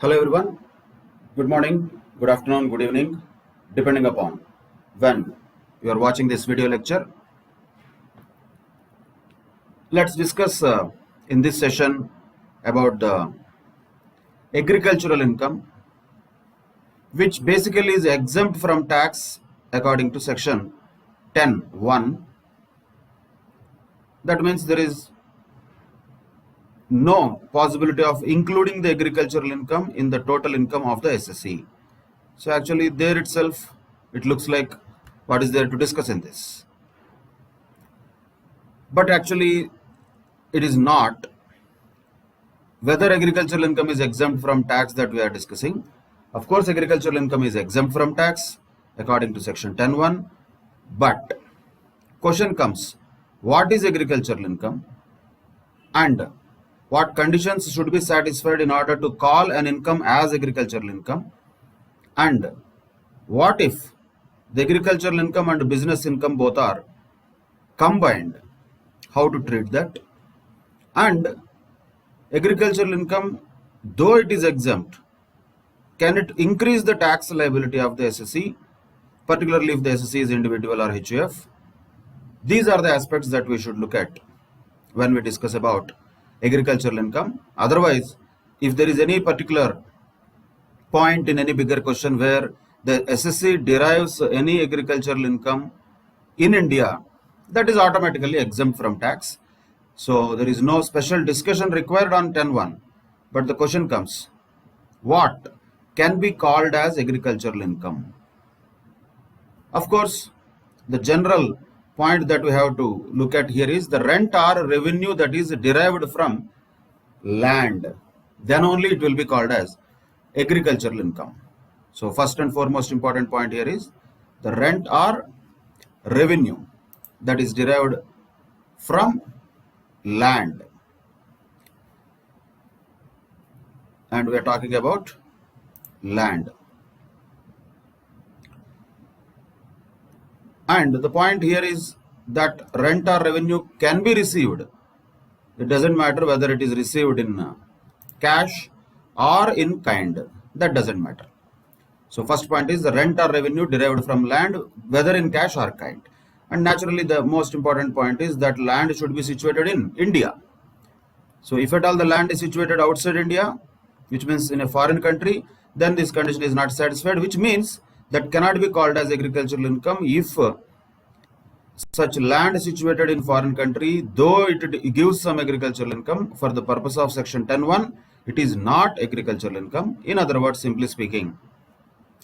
Hello everyone, good morning, good afternoon, good evening, depending upon when you are watching this video lecture. Let's discuss in this session about the agricultural income, which basically is exempt from tax according to section 10(1). That means there is no possibility of including the agricultural income in the total income of the SSE. So actually there itself it looks like what is there to discuss in this. But actually it is not whether agricultural income is exempt from tax that we are discussing. Of course agricultural income is exempt from tax according to section 10(1). But question comes, what is agricultural income and what conditions should be satisfied in order to call an income as agricultural income, and what if the agricultural income and business income both are combined, how to treat that, and agricultural income, though it is exempt, can it increase the tax liability of the SSE, particularly if the SSE is individual or HUF. These are the aspects that we should look at when we discuss about agricultural income. Otherwise, if there is any particular point in any bigger question where the SSE derives any agricultural income in India, that is automatically exempt from tax. So there is no special discussion required on 10(1). But the question comes, what can be called as agricultural income? Of course, the general point that we have to look at here is the rent or revenue that is derived from land. Then only it will be called as agricultural income. So first and foremost important point here is the rent or revenue that is derived from land. And we are talking about land. And the point here is that rent or revenue can be received. It doesn't matter whether it is received in cash or in kind. That doesn't matter. So first point is the rent or revenue derived from land, whether in cash or kind. And naturally the most important point is that land should be situated in India. So if at all the land is situated outside India, which means in a foreign country, then this condition is not satisfied, which means that cannot be called as agricultural income if such land situated in foreign country, though it gives some agricultural income, for the purpose of section 10(1), it is not agricultural income. In other words, simply speaking,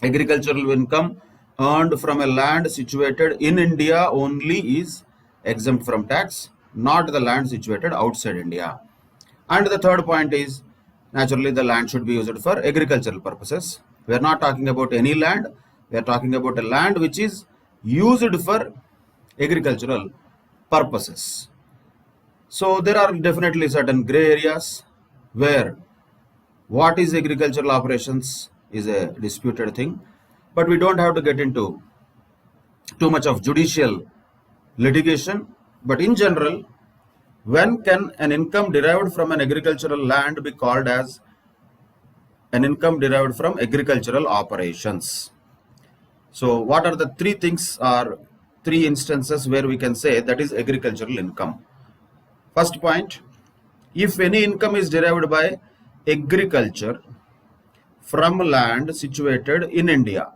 agricultural income earned from a land situated in India only is exempt from tax, not the land situated outside India. And the third point is, naturally the land should be used for agricultural purposes. We are not talking about any land. We are talking about a land which is used for agricultural purposes. So there are definitely certain gray areas where what is agricultural operations is a disputed thing, but we don't have to get into too much of judicial litigation. But in general, when can an income derived from an agricultural land be called as an income derived from agricultural operations? So what are the three things or three instances where we can say that is agricultural income? First point, if any income is derived by agriculture from land situated in India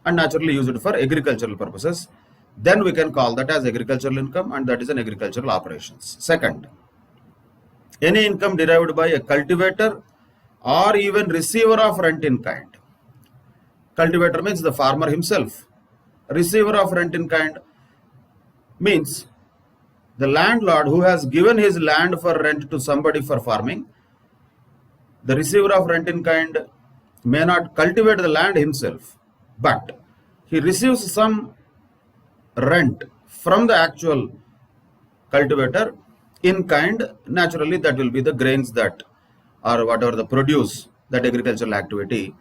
and naturally used for agricultural purposes, then we can call that as agricultural income, and that is an agricultural operations. Second, any income derived by a cultivator or even receiver of rent in kind. Cultivator means the farmer himself. Receiver of rent in kind means the landlord who has given his land for rent to somebody for farming. The receiver of rent in kind may not cultivate the land himself, but he receives some rent from the actual cultivator in kind. Naturally that will be the grains that or whatever the produce that agricultural activity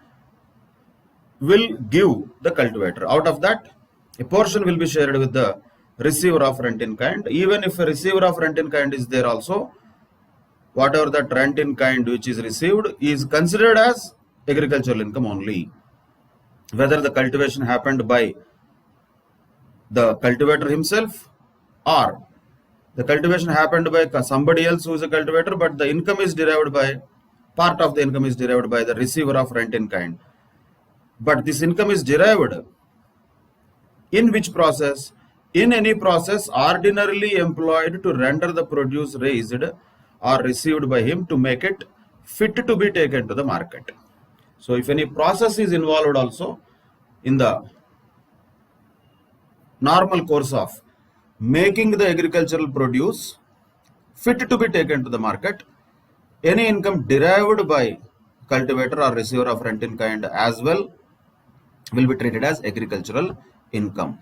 will give the cultivator. Out of that, a portion will be shared with the receiver of rent in kind. Even if a receiver of rent in kind is there also, whatever that rent in kind which is received is considered as agricultural income only. Whether the cultivation happened by the cultivator himself or the cultivation happened by somebody else who is a cultivator, but the income is derived by, part of the income is derived by the receiver of rent in kind. But this income is derived in which process? In any process ordinarily employed to render the produce raised or received by him to make it fit to be taken to the market. So if any process is involved also in the normal course of making the agricultural produce fit to be taken to the market, any income derived by cultivator or receiver of rent in kind as well will be treated as agricultural income.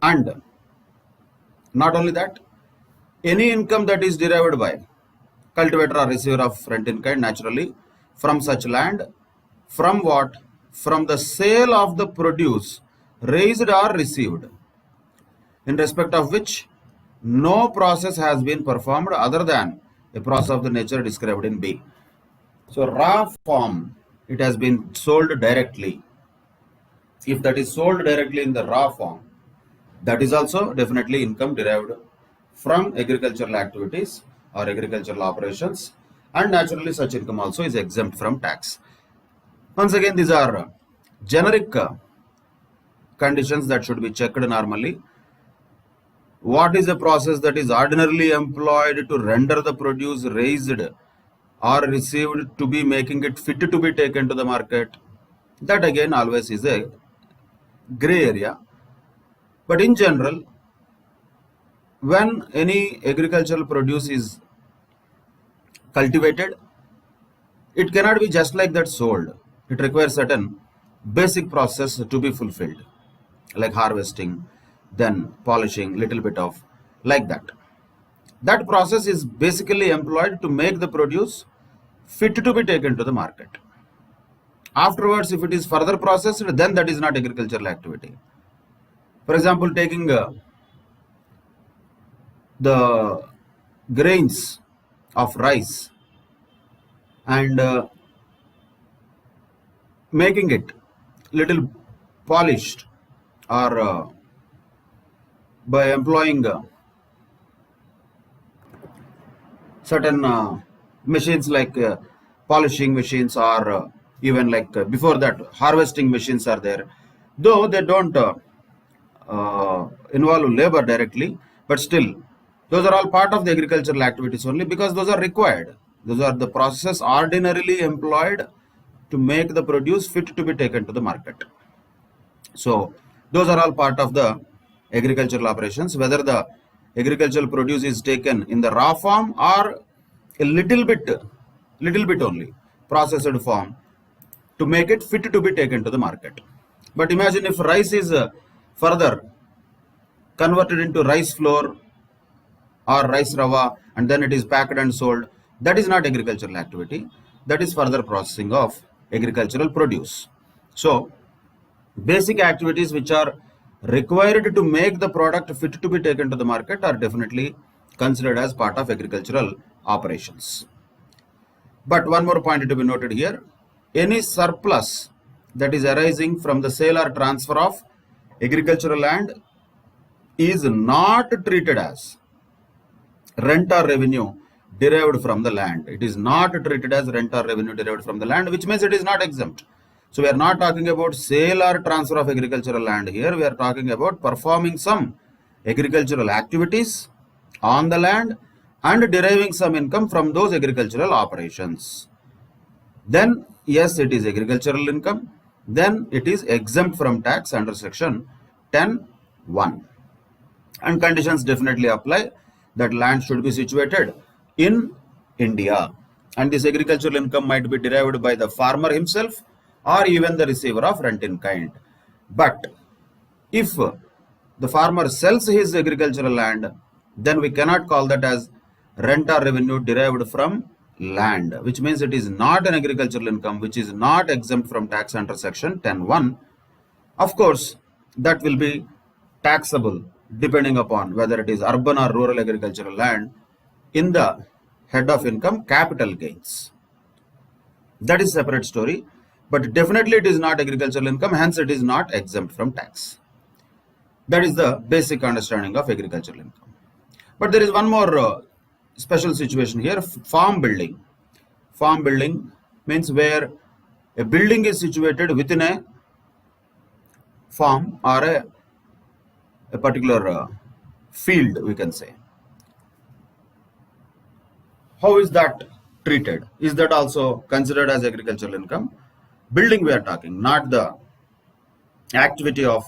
And not only that, any income that is derived by cultivator or receiver of rent in kind naturally from such land, from what? From the sale of the produce raised or received, in respect of which no process has been performed other than a process of the nature described in B. So raw form, it has been sold directly. If that is sold directly in the raw form, that is also definitely income derived from agricultural activities or agricultural operations, and naturally such income also is exempt from tax. Once again, these are generic conditions that should be checked normally. What is the process that is ordinarily employed to render the produce raised or received to be making it fit to be taken to the market? That again always is a gray area. But in general, when any agricultural produce is cultivated, it cannot be just like that sold. It requires certain basic process to be fulfilled, like harvesting, then polishing, little bit of like that. That process is basically employed to make the produce fit to be taken to the market. Afterwards, if it is further processed, then that is not agricultural activity. For example, taking the grains of rice and making it little polished, or by employing certain machines like polishing machines, or even like before that harvesting machines are there, though they don't involve labor directly, but still those are all part of the agricultural activities only, because those are required. Those are the processes ordinarily employed to make the produce fit to be taken to the market. So those are all part of the agricultural operations, whether the agricultural produce is taken in the raw form or a little bit only processed form to make it fit to be taken to the market. But imagine if rice is further converted into rice flour or rice rava and then it is packed and sold, that is not agricultural activity, that is further processing of agricultural produce. So basic activities which are required to make the product fit to be taken to the market are definitely considered as part of agricultural operations. But one more point to be noted here: any surplus that is arising from the sale or transfer of agricultural land is not treated as rent or revenue derived from the land. It is not treated as rent or revenue derived from the land, which means it is not exempt. So we are not talking about sale or transfer of agricultural land here. We are talking about performing some agricultural activities on the land and deriving some income from those agricultural operations. Then yes, it is agricultural income. Then it is exempt from tax under section 10(1). And conditions definitely apply that land should be situated in India, and this agricultural income might be derived by the farmer himself or even the receiver of rent in kind. But if the farmer sells his agricultural land, then we cannot call that as rent or revenue derived from land, which means it is not an agricultural income, which is not exempt from tax under section 10(1). Of course, that will be taxable depending upon whether it is urban or rural agricultural land in the head of income capital gains. That is separate story, but definitely it is not agricultural income, hence it is not exempt from tax. That is the basic understanding of agricultural income. But there is one more special situation here, farm building. Farm building means where a building is situated within a farm or a particular field, we can say. How is that treated? Is that also considered as agricultural income? Building we are talking, not the activity of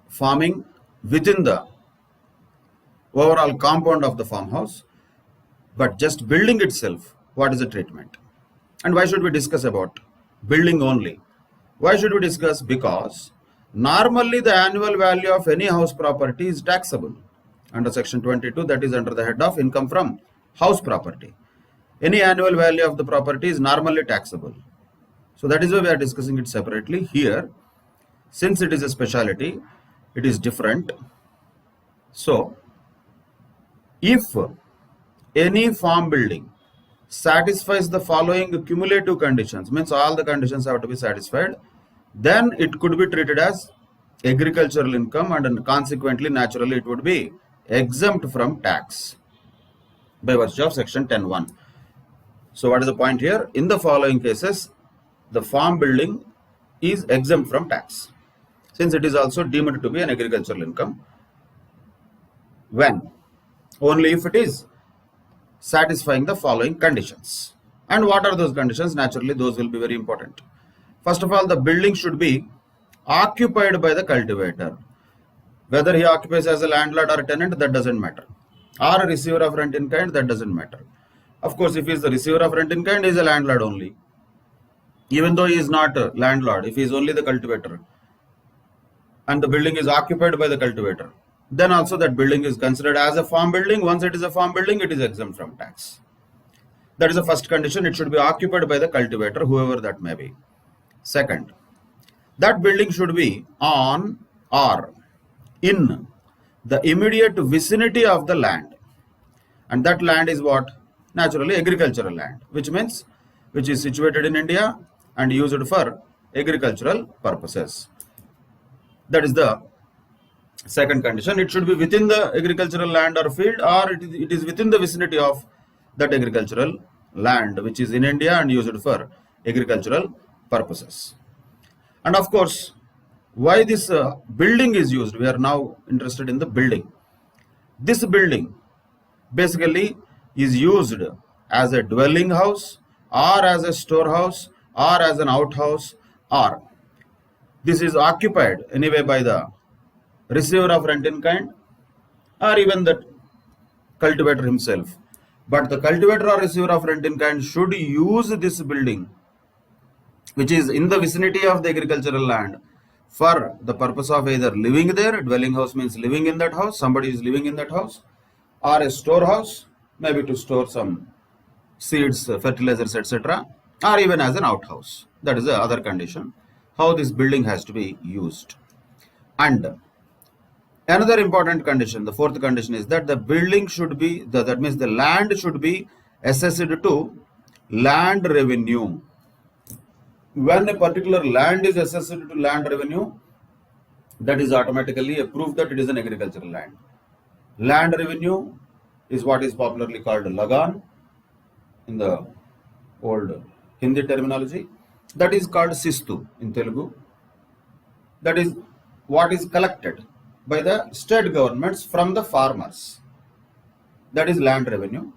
farming within the overall compound of the farmhouse, but just building itself. What is the treatment? And why should we discuss about building only? Why should we discuss? Because normally the annual value of any house property is taxable under section 22, that is under the head of income from house property. Any annual value of the property is normally taxable. So that is why we are discussing it separately. Here, since it is a specialty, it is different. So if any farm building satisfies the following cumulative conditions, means all the conditions have to be satisfied, then it could be treated as agricultural income, and consequently, naturally, it would be exempt from tax by virtue of section 10(1). So what is the point here? In the following cases, the farm building is exempt from tax, since it is also deemed to be an agricultural income. When? Only if it is satisfying the following conditions. And what are those conditions? Naturally, those will be very important. First of all, the building should be occupied by the cultivator. Whether he occupies as a landlord or a tenant, that doesn't matter. Or a receiver of rent in kind, that doesn't matter. Of course, if he is the receiver of rent in kind, he is a landlord only. Even though he is not a landlord, if he is only the cultivator and the building is occupied by the cultivator, then also that building is considered as a farm building. Once it is a farm building, it is exempt from tax. That is the first condition. It should be occupied by the cultivator, whoever that may be. Second, that building should be on or in the immediate vicinity of the land. And that land is what? Naturally, agricultural land, which means which is situated in India and used for agricultural purposes. That is the second condition. It should be within the agricultural land or field, or it is within the vicinity of that agricultural land which is in India and used for agricultural purposes. And of course, why this building is used? We are now interested in the building. This building basically is used as a dwelling house, or as a storehouse, or as an outhouse, or this is occupied anyway by the receiver of rent in kind, or even the cultivator himself. But the cultivator or receiver of rent in kind should use this building, which is in the vicinity of the agricultural land, for the purpose of either living there. Dwelling house means living in that house, somebody is living in that house, or a storehouse, maybe to store some seeds, fertilizers, etc., or even as an outhouse. That is the other condition, how this building has to be used. And another important condition, the fourth condition, is that the building should be, that means the land should be assessed to land revenue. When a particular land is assessed to land revenue, that is automatically a proof that it is an agricultural land. Land revenue is what is popularly called lagan in the old Hindi terminology. That is called sistu in Telugu. That is what is collected by the state governments from the farmers. That is land revenue.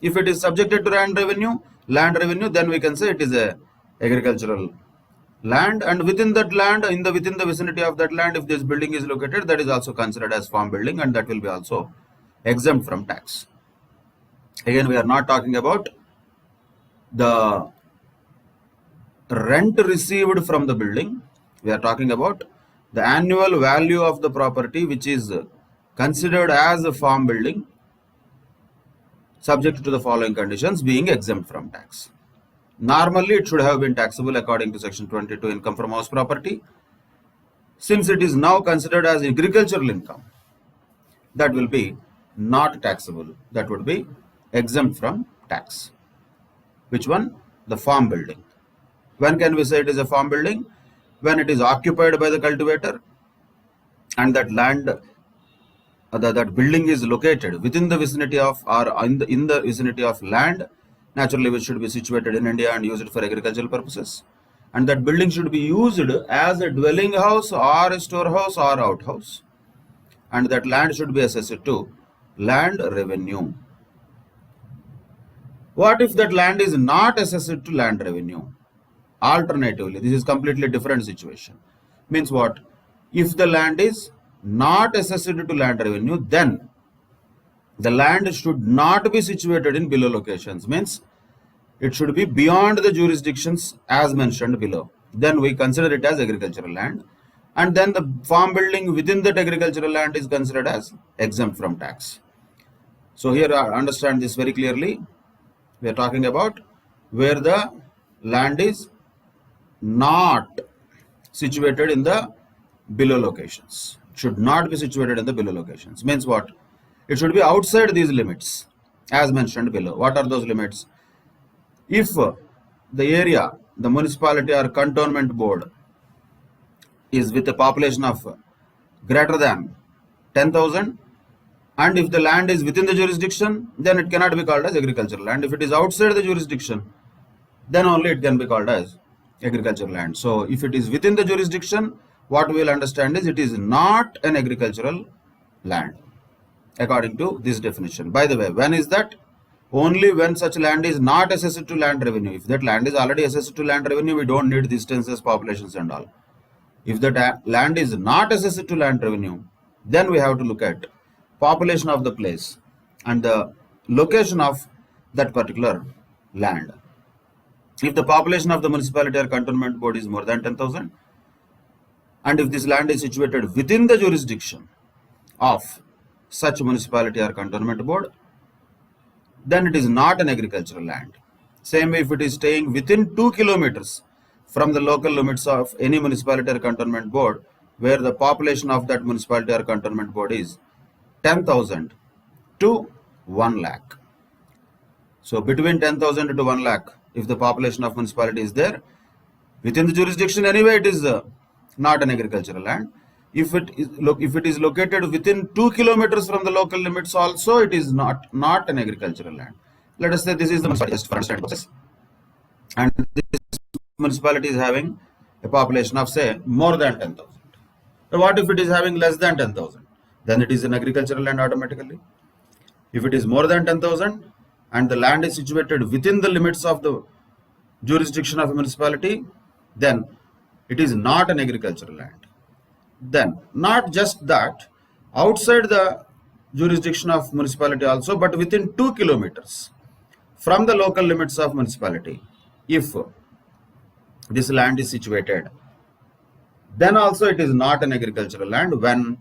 If it is subjected to land revenue, then we can say it is a agricultural land, and within that land, within the vicinity of that land, if this building is located, that is also considered as farm building, and that will be also exempt from tax. Again, we are not talking about the rent received from the building. We are talking about the annual value of the property, which is considered as a farm building, subject to the following conditions, being exempt from tax. Normally, it should have been taxable according to section 22, income from house property. Since it is now considered as agricultural income, that will be not taxable. That would be exempt from tax. Which one? The farm building. When can we say it is a farm building? When it is occupied by the cultivator and that land, that building is located within the vicinity of or in the vicinity of land, naturally which should be situated in India and used for agricultural purposes. And that building should be used as a dwelling house or a storehouse or outhouse. And that land should be assessed to land revenue. What if that land is not assessed to land revenue? Alternatively, this is completely different situation. Means what? If the land is not assessed to land revenue, then the land should not be situated in below locations. Means it should be beyond the jurisdictions as mentioned below. Then we consider it as agricultural land. And then the farm building within that agricultural land is considered as exempt from tax. So here understand this very clearly. We are talking about where the land is not situated in the below locations. It should not be situated in the below locations. Means what? It should be outside these limits as mentioned below. What are those limits? If the area, the municipality or cantonment board is with a population of greater than 10,000, and if the land is within the jurisdiction, then it cannot be called as agricultural land. If it is outside the jurisdiction, then only it can be called as agricultural land. So if it is within the jurisdiction, what we will understand is it is not an agricultural land according to this definition. By the way, when is that? Only when such land is not assessed to land revenue. If that land is already assessed to land revenue, we don't need distances, populations and all. If that land is not assessed to land revenue, then we have to look at population of the place and the location of that particular land. If the population of the municipality or cantonment board is more than 10,000, and if this land is situated within the jurisdiction of such municipality or cantonment board, then it is not an agricultural land. Same way, if it is staying within 2 kilometers from the local limits of any municipality or cantonment board, where the population of that municipality or cantonment board is 10,000 to 1 lakh. So between 10,000 to 1 lakh, if the population of municipality is there, within the jurisdiction anyway, it is not an agricultural land. If it is located within 2 kilometers from the local limits also, it is not an agricultural land. Let us say this is the municipality, just for understanding purposes, and this municipality is having a population of say more than 10,000. So what if it is having less than 10,000? Then it is an agricultural land automatically. If it is more than 10,000 and the land is situated within the limits of the jurisdiction of a municipality, then it is not an agricultural land. Then not just that, outside the jurisdiction of municipality also, but within 2 kilometers from the local limits of municipality, if this land is situated, then also it is not an agricultural land. When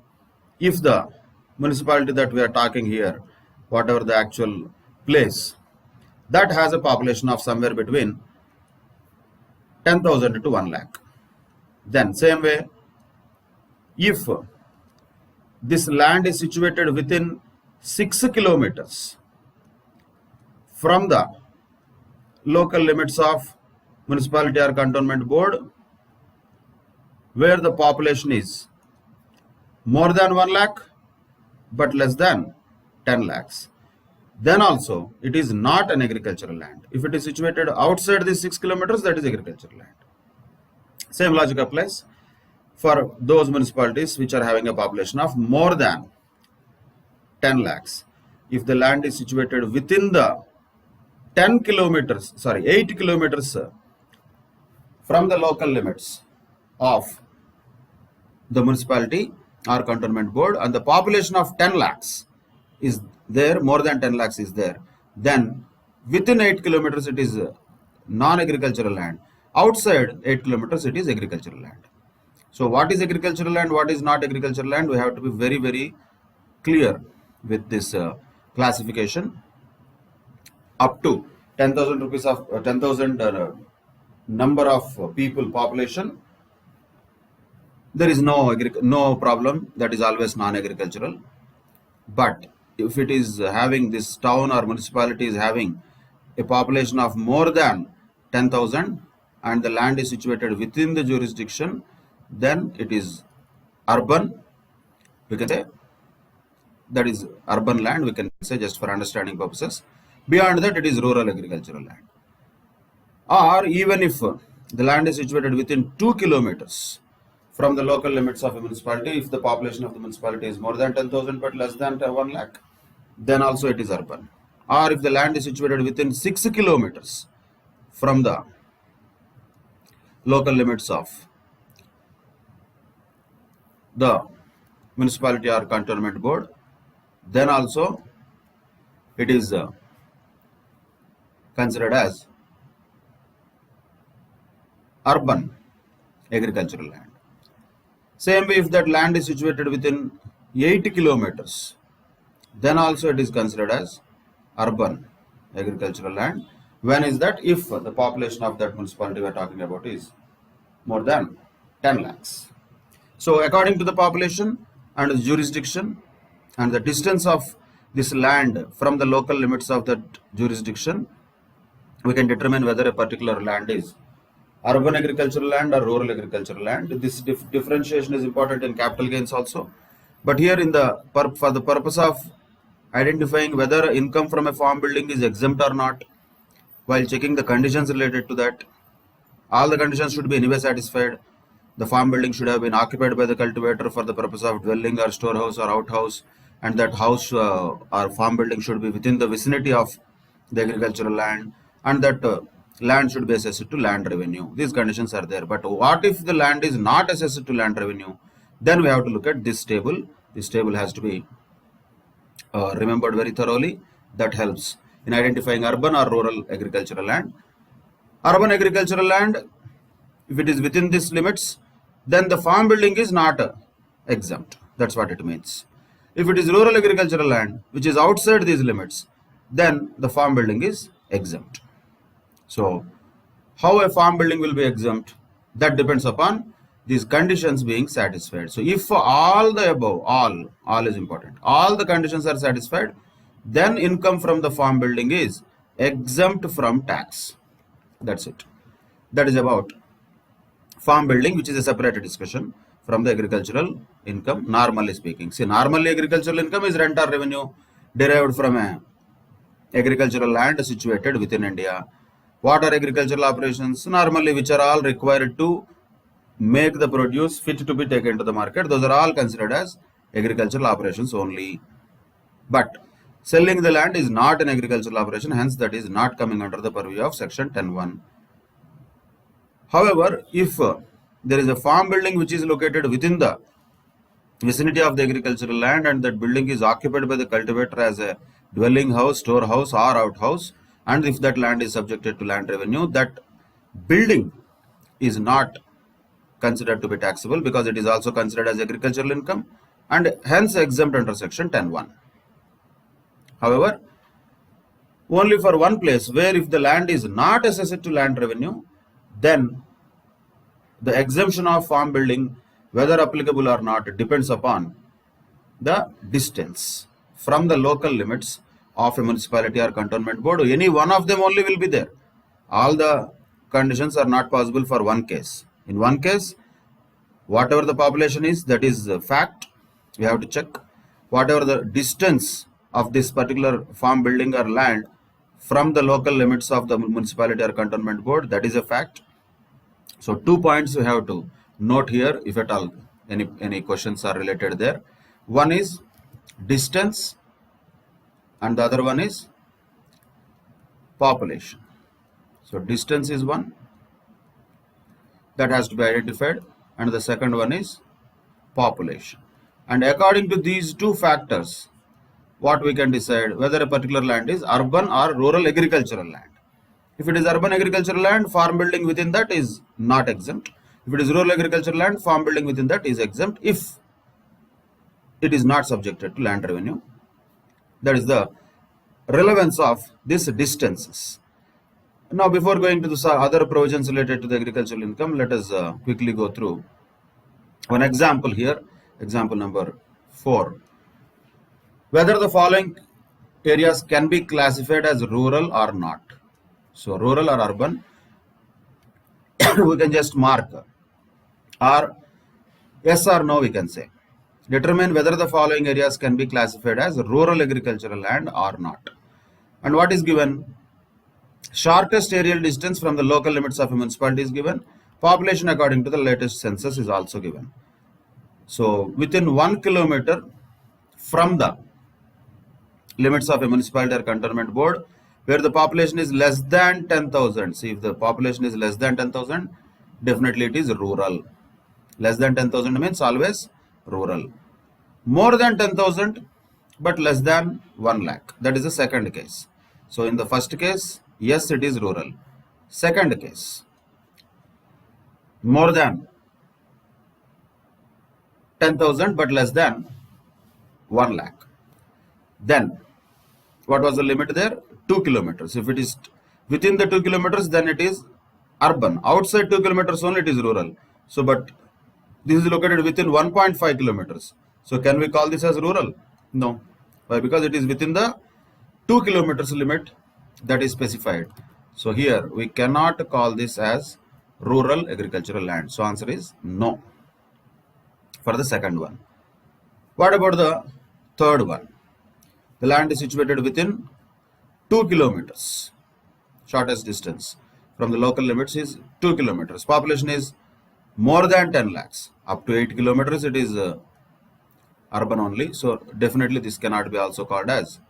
if the municipality that we are talking here, whatever the actual place, that has a population of somewhere between 10,000 to 1 lakh. Then same way, if this land is situated within 6 kilometers from the local limits of municipality or cantonment board, where the population is more than 1 lakh but less than 10 lakhs, then also it is not an agricultural land. If it is situated outside these 6 kilometers, that is agricultural land. Same logic applies for those municipalities which are having a population of more than 10 lakhs. If the land is situated within the 8 kilometers from the local limits of the municipality or cantonment board, and the population of 10 lakhs is there, more than 10 lakhs is there, then within 8 kilometers it is non-agricultural land. Outside 8 kilometers it is agricultural land. So what is agricultural land, what is not agricultural land, we have to be very, very clear with this classification. Up to 10,000 rupees of 10,000 number of people population, there is no problem, that is always non-agricultural. But if it is having, this town or municipality is having a population of more than 10,000 and the land is situated within the jurisdiction, then it is urban. We can say that is urban land, we can say, just for understanding purposes. Beyond that, it is rural agricultural land. Or even if the land is situated within 2 kilometers from the local limits of a municipality, if the population of the municipality is more than 10,000 but less than 1 lakh, then also it is urban. Or if the land is situated within 6 kilometers from the local limits of the municipality or cantonment board, then also it is considered as urban agricultural land. Same way, if that land is situated within 8 kilometers, then also it is considered as urban agricultural land. When is that? If the population of that municipality we are talking about is more than 10 lakhs. So according to the population and the jurisdiction and the distance of this land from the local limits of that jurisdiction, we can determine whether a particular land is urban agricultural land or rural agricultural land. This differentiation is important in capital gains also. But here for the purpose of identifying whether income from a farm building is exempt or not, while checking the conditions related to that, all the conditions should be anyway satisfied. The farm building should have been occupied by the cultivator for the purpose of dwelling or storehouse or outhouse, and that house or farm building should be within the vicinity of the agricultural land, and that land should be assessed to land revenue. These conditions are there. But what if the land is not assessed to land revenue? Then we have to look at this table. This table has to be remembered very thoroughly. That helps in identifying urban or rural agricultural land. Urban agricultural land, if it is within these limits, then the farm building is not exempt. That's what it means. If it is rural agricultural land, which is outside these limits, then the farm building is exempt. So, how a farm building will be exempt? That depends upon these conditions being satisfied. So, if all the above, all is important, all the conditions are satisfied, then income from the farm building is exempt from tax. That's it. That is about farm building, which is a separate discussion from the agricultural income, normally speaking. See, normally agricultural income is rent or revenue derived from a agricultural land situated within India. What are agricultural operations? Normally, which are all required to make the produce fit to be taken to the market. Those are all considered as agricultural operations only. But selling the land is not an agricultural operation, hence that is not coming under the purview of section 10(1). However, if there is a farm building which is located within the vicinity of the agricultural land and that building is occupied by the cultivator as a dwelling house, storehouse or outhouse, and if that land is subjected to land revenue, that building is not considered to be taxable because it is also considered as agricultural income and hence exempt under section 10(1). However, only for one place where if the land is not assessed to land revenue, then the exemption of farm building, whether applicable or not, depends upon the distance from the local limits of a municipality or cantonment board. Any one of them only will be there. All the conditions are not possible for one case. In one case, whatever the population is, that is a fact. We have to check. Whatever the distance of this particular farm building or land from the local limits of the municipality or cantonment board, that is a fact. So 2 points we have to note here, if at all any questions are related there. One is distance and the other one is population. So distance is one that has to be identified, and the second one is population. And according to these two factors, what we can decide whether a particular land is urban or rural agricultural land. If it is urban agricultural land, farm building within that is not exempt. If it is rural agricultural land, farm building within that is exempt if it is not subjected to land revenue. That is the relevance of these distances. Now, before going to the other provisions related to the agricultural income, let us quickly go through one example here. Example number 4. Whether the following areas can be classified as rural or not. So rural or urban, we can just mark, or yes or no we can say. Determine whether the following areas can be classified as rural agricultural land or not. And what is given? Shortest aerial distance from the local limits of a municipality is given. Population according to the latest census is also given. So within 1 kilometer from the limits of a municipality or cantonment board, where the population is less than 10,000. See, if the population is less than 10,000, definitely it is rural. Less than 10,000 means always rural. More than 10,000 but less than 1 lakh. That is the second case. So in the first case, yes, it is rural. Second case, more than 10,000 but less than 1 lakh. Then what was the limit there? 2 kilometers. If it is within the 2 kilometers, then it is urban. Outside 2 kilometers only, it is rural. So, but this is located within 1.5 kilometers. So, can we call this as rural? No. Why? Because it is within the 2 kilometers limit that is specified. So, here we cannot call this as rural agricultural land. So, answer is no for the second one. What about the third one? The land is situated within 2 kilometers. Shortest distance from the local limits is 2 kilometers. Population is more than 10 lakhs. Up to 8 kilometers it is urban only. So definitely this cannot be also called as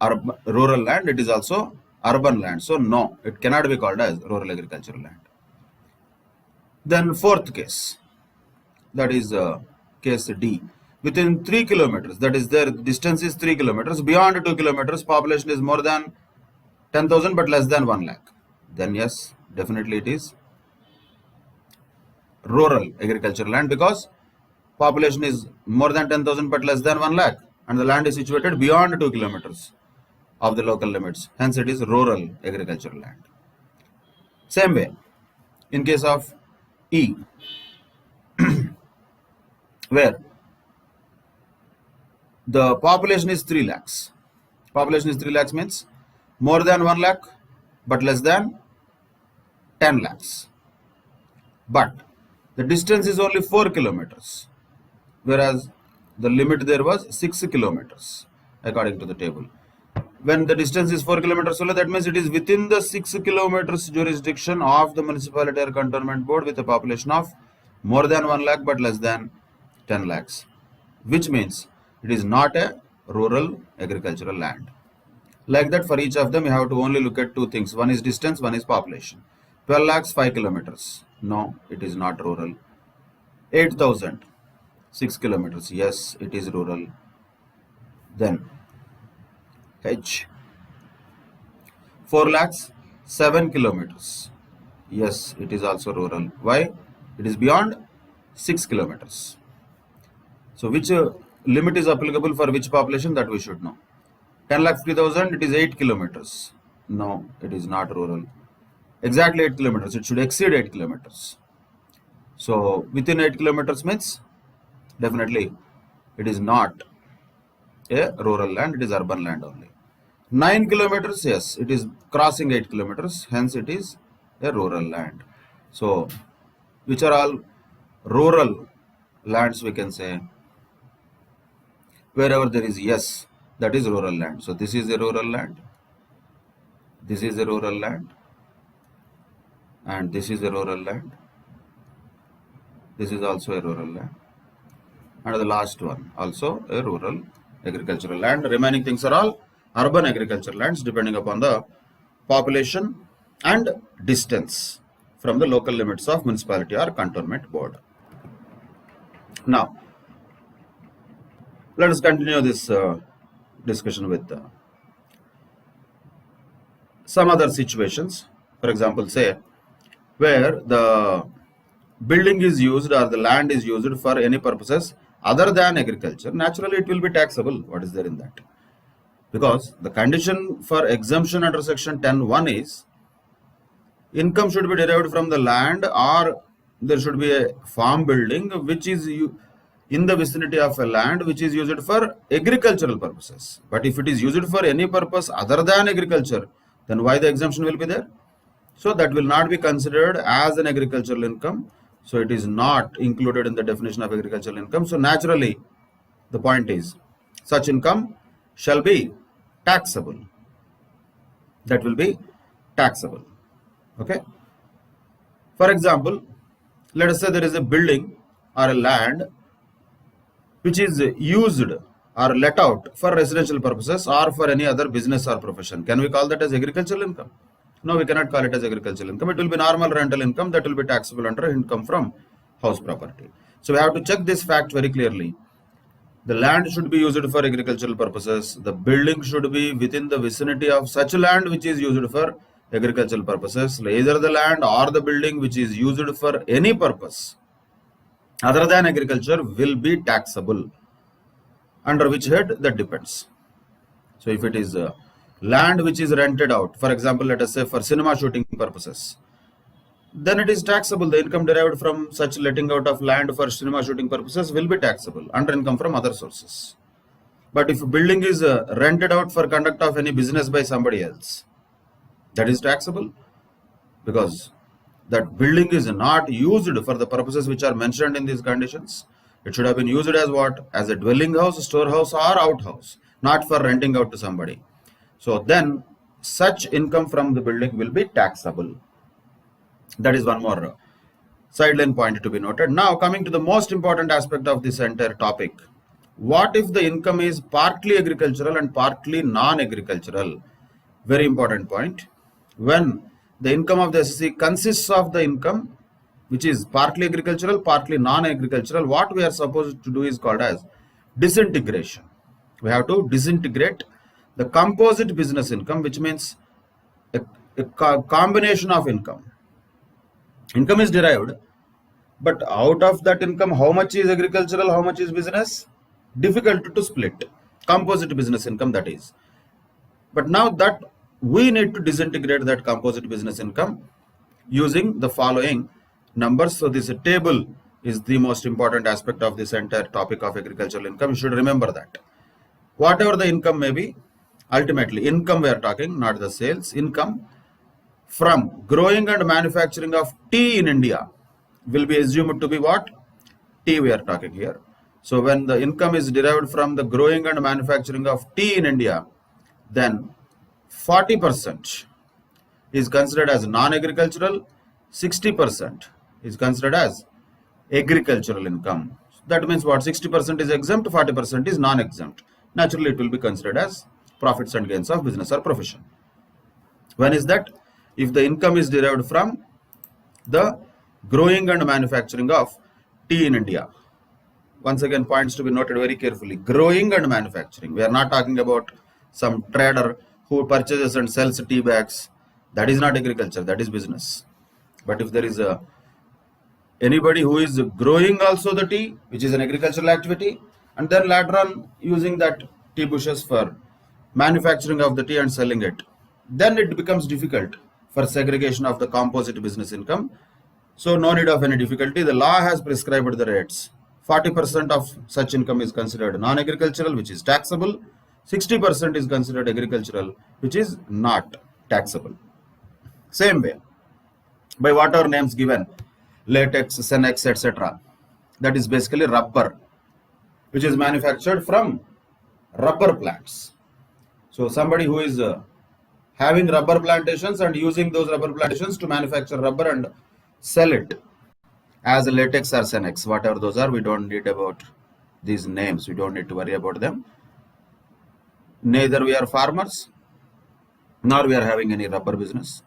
rural land. It is also urban land. So no, it cannot be called as rural agricultural land. Then fourth case, that is case D. Within 3 kilometers, that is their distance is 3 kilometers. Beyond 2 kilometers, population is more than 10,000 but less than 1 lakh. Then yes, definitely it is rural agricultural land, because population is more than 10,000 but less than 1 lakh, and the land is situated beyond 2 kilometers of the local limits. Hence it is rural agricultural land. Same way, in case of E, where the population is 3 lakhs. Population is 3 lakhs means more than 1 lakh but less than 10 lakhs. But the distance is only 4 kilometers, whereas the limit there was 6 kilometers according to the table. When the distance is 4 kilometers only, that means it is within the 6 kilometers jurisdiction of the municipality or cantonment board with a population of more than 1 lakh but less than 10 lakhs, which means it is not a rural agricultural land. Like that, for each of them, you have to only look at two things. One is distance, one is population. 12 lakhs, 5 kilometers. No, it is not rural. 8,000, 6 kilometers. Yes, it is rural. Then H. 4 lakhs, 7 kilometers. Yes, it is also rural. Why? It is beyond 6 kilometers. So which limit is applicable for which population, that we should know. 10 lakh 50,000, it is 8 kilometers. No, it is not rural. Exactly 8 kilometers. It should exceed 8 kilometers. So within 8 kilometers means definitely it is not a rural land, it is urban land only. 9 kilometers, yes, it is crossing 8 kilometers, hence it is a rural land. So which are all rural lands, we can say? Wherever there is yes, that is rural land. So this is a rural land, this is a rural land, and this is a rural land. This is also a rural land, and the last one also a rural agricultural land. Remaining things are all urban agricultural lands, depending upon the population and distance from the local limits of municipality or cantonment board. Now let us continue this discussion with some other situations. For example, say where the building is used or the land is used for any purposes other than agriculture, naturally it will be taxable. What is there in that? Because the condition for exemption under section 10(1) is income should be derived from the land, or there should be a farm building which is in the vicinity of a land which is used for agricultural purposes. But if it is used for any purpose other than agriculture, then why the exemption will be there? So that will not be considered as an agricultural income. So it is not included in the definition of agricultural income. So naturally, the point is, such income shall be taxable. That will be taxable. Okay. For example, let us say there is a building or a land which is used or let out for residential purposes or for any other business or profession. Can we call that as agricultural income? No, we cannot call it as agricultural income. It will be normal rental income that will be taxable under income from house property. So we have to check this fact very clearly. The land should be used for agricultural purposes. The building should be within the vicinity of such land which is used for agricultural purposes. Either the land or the building which is used for any purpose other than agriculture will be taxable. Under which head? That depends. So if it is land which is rented out, for example, let us say for cinema shooting purposes, then it is taxable. The income derived from such letting out of land for cinema shooting purposes will be taxable under income from other sources. But if a building is rented out for conduct of any business by somebody else, that is taxable, because that building is not used for the purposes which are mentioned in these conditions. It should have been used as what? As a dwelling house, storehouse or outhouse, not for renting out to somebody. So then such income from the building will be taxable. That is one more sideline point to be noted. Now coming to the most important aspect of this entire topic. What if the income is partly agricultural and partly non-agricultural? Very important point. When the income of the SSC consists of the income which is partly agricultural, partly non-agricultural, what we are supposed to do is called as disintegration. We have to disintegrate the composite business income, which means a combination of income. Income is derived, but out of that income, how much is agricultural, how much is business? Difficult to split. Composite business income, that is. But now that we need to disintegrate that composite business income using the following numbers. So this table is the most important aspect of this entire topic of agricultural income. You should remember that. Whatever the income may be, ultimately income we are talking, not the sales, income from growing and manufacturing of tea in India will be assumed to be what? Tea we are talking here. So when the income is derived from the growing and manufacturing of tea in India, then 40% is considered as non-agricultural, 60% is considered as agricultural income. That means what? 60% is exempt, 40% is non-exempt. Naturally, it will be considered as profits and gains of business or profession. When is that? If the income is derived from the growing and manufacturing of tea in India. Once again, points to be noted very carefully. Growing and manufacturing. We are not talking about some trader who purchases and sells tea bags. That is not agriculture, that is business. But if there is anybody who is growing also the tea, which is an agricultural activity, and then later on using that tea bushes for manufacturing of the tea and selling it, then it becomes difficult for segregation of the composite business income. So no need of any difficulty. The law has prescribed the rates. 40% of such income is considered non-agricultural, which is taxable. 60% is considered agricultural, which is not taxable. Same way, by whatever names given, latex, Senex, etc. That is basically rubber, which is manufactured from rubber plants. So somebody who is having rubber plantations and using those rubber plantations to manufacture rubber and sell it as a latex or Senex, whatever those are, we don't need about these names. We don't need to worry about them. Neither we are farmers, nor we are having any rubber business.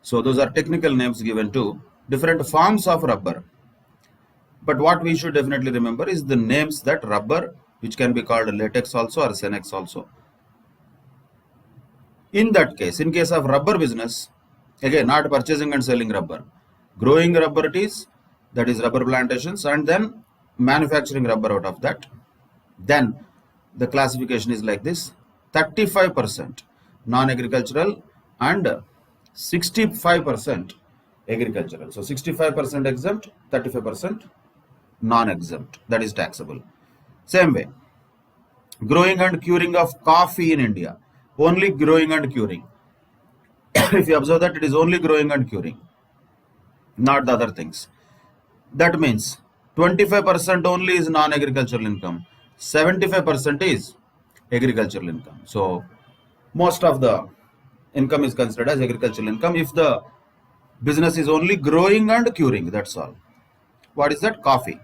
So those are technical names given to different forms of rubber. But what we should definitely remember is the names that rubber, which can be called latex also or Senex also. In that case, in case of rubber business, again, not purchasing and selling rubber, growing rubber trees, that is rubber plantations, and then manufacturing rubber out of that, then the classification is like this: 35% non-agricultural and 65% agricultural. So 65% exempt, 35% non-exempt, that is taxable. Same way, growing and curing of coffee in India, only growing and curing. if you observe that, it is only growing and curing, not the other things. That means 25% only is non-agricultural income, 75% is agricultural income. So most of the income is considered as agricultural income if the business is only growing and curing, that's all. What is that? Coffee.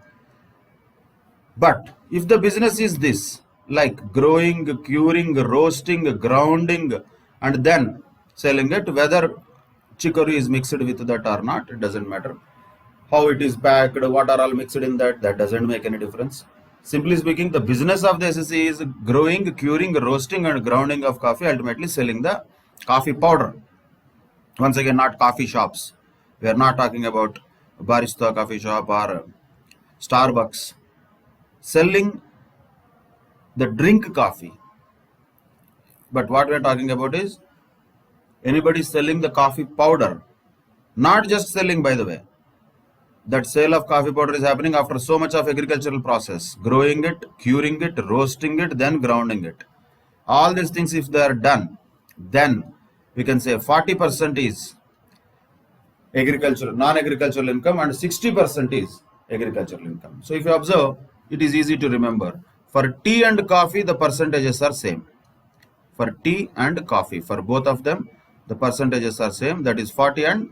But if the business is this, like growing, curing, roasting, grounding, and then selling it, whether chicory is mixed with that or not, it doesn't matter. How it is packed, what are all mixed in that, that doesn't make any difference. Simply speaking, the business of the SSC is growing, curing, roasting, and grounding of coffee, ultimately selling the coffee powder. Once again, not coffee shops. We are not talking about barista coffee shop or Starbucks. Selling the drink coffee. But what we are talking about is anybody selling the coffee powder. Not just selling, by the way. That sale of coffee powder is happening after so much of agricultural process. Growing it, curing it, roasting it, then grounding it. All these things, if they are done, then we can say 40% is agricultural, non-agricultural income and 60% is agricultural income. So if you observe, it is easy to remember. For tea and coffee, the percentages are same. For tea and coffee, for both of them, the percentages are same. That is 40 and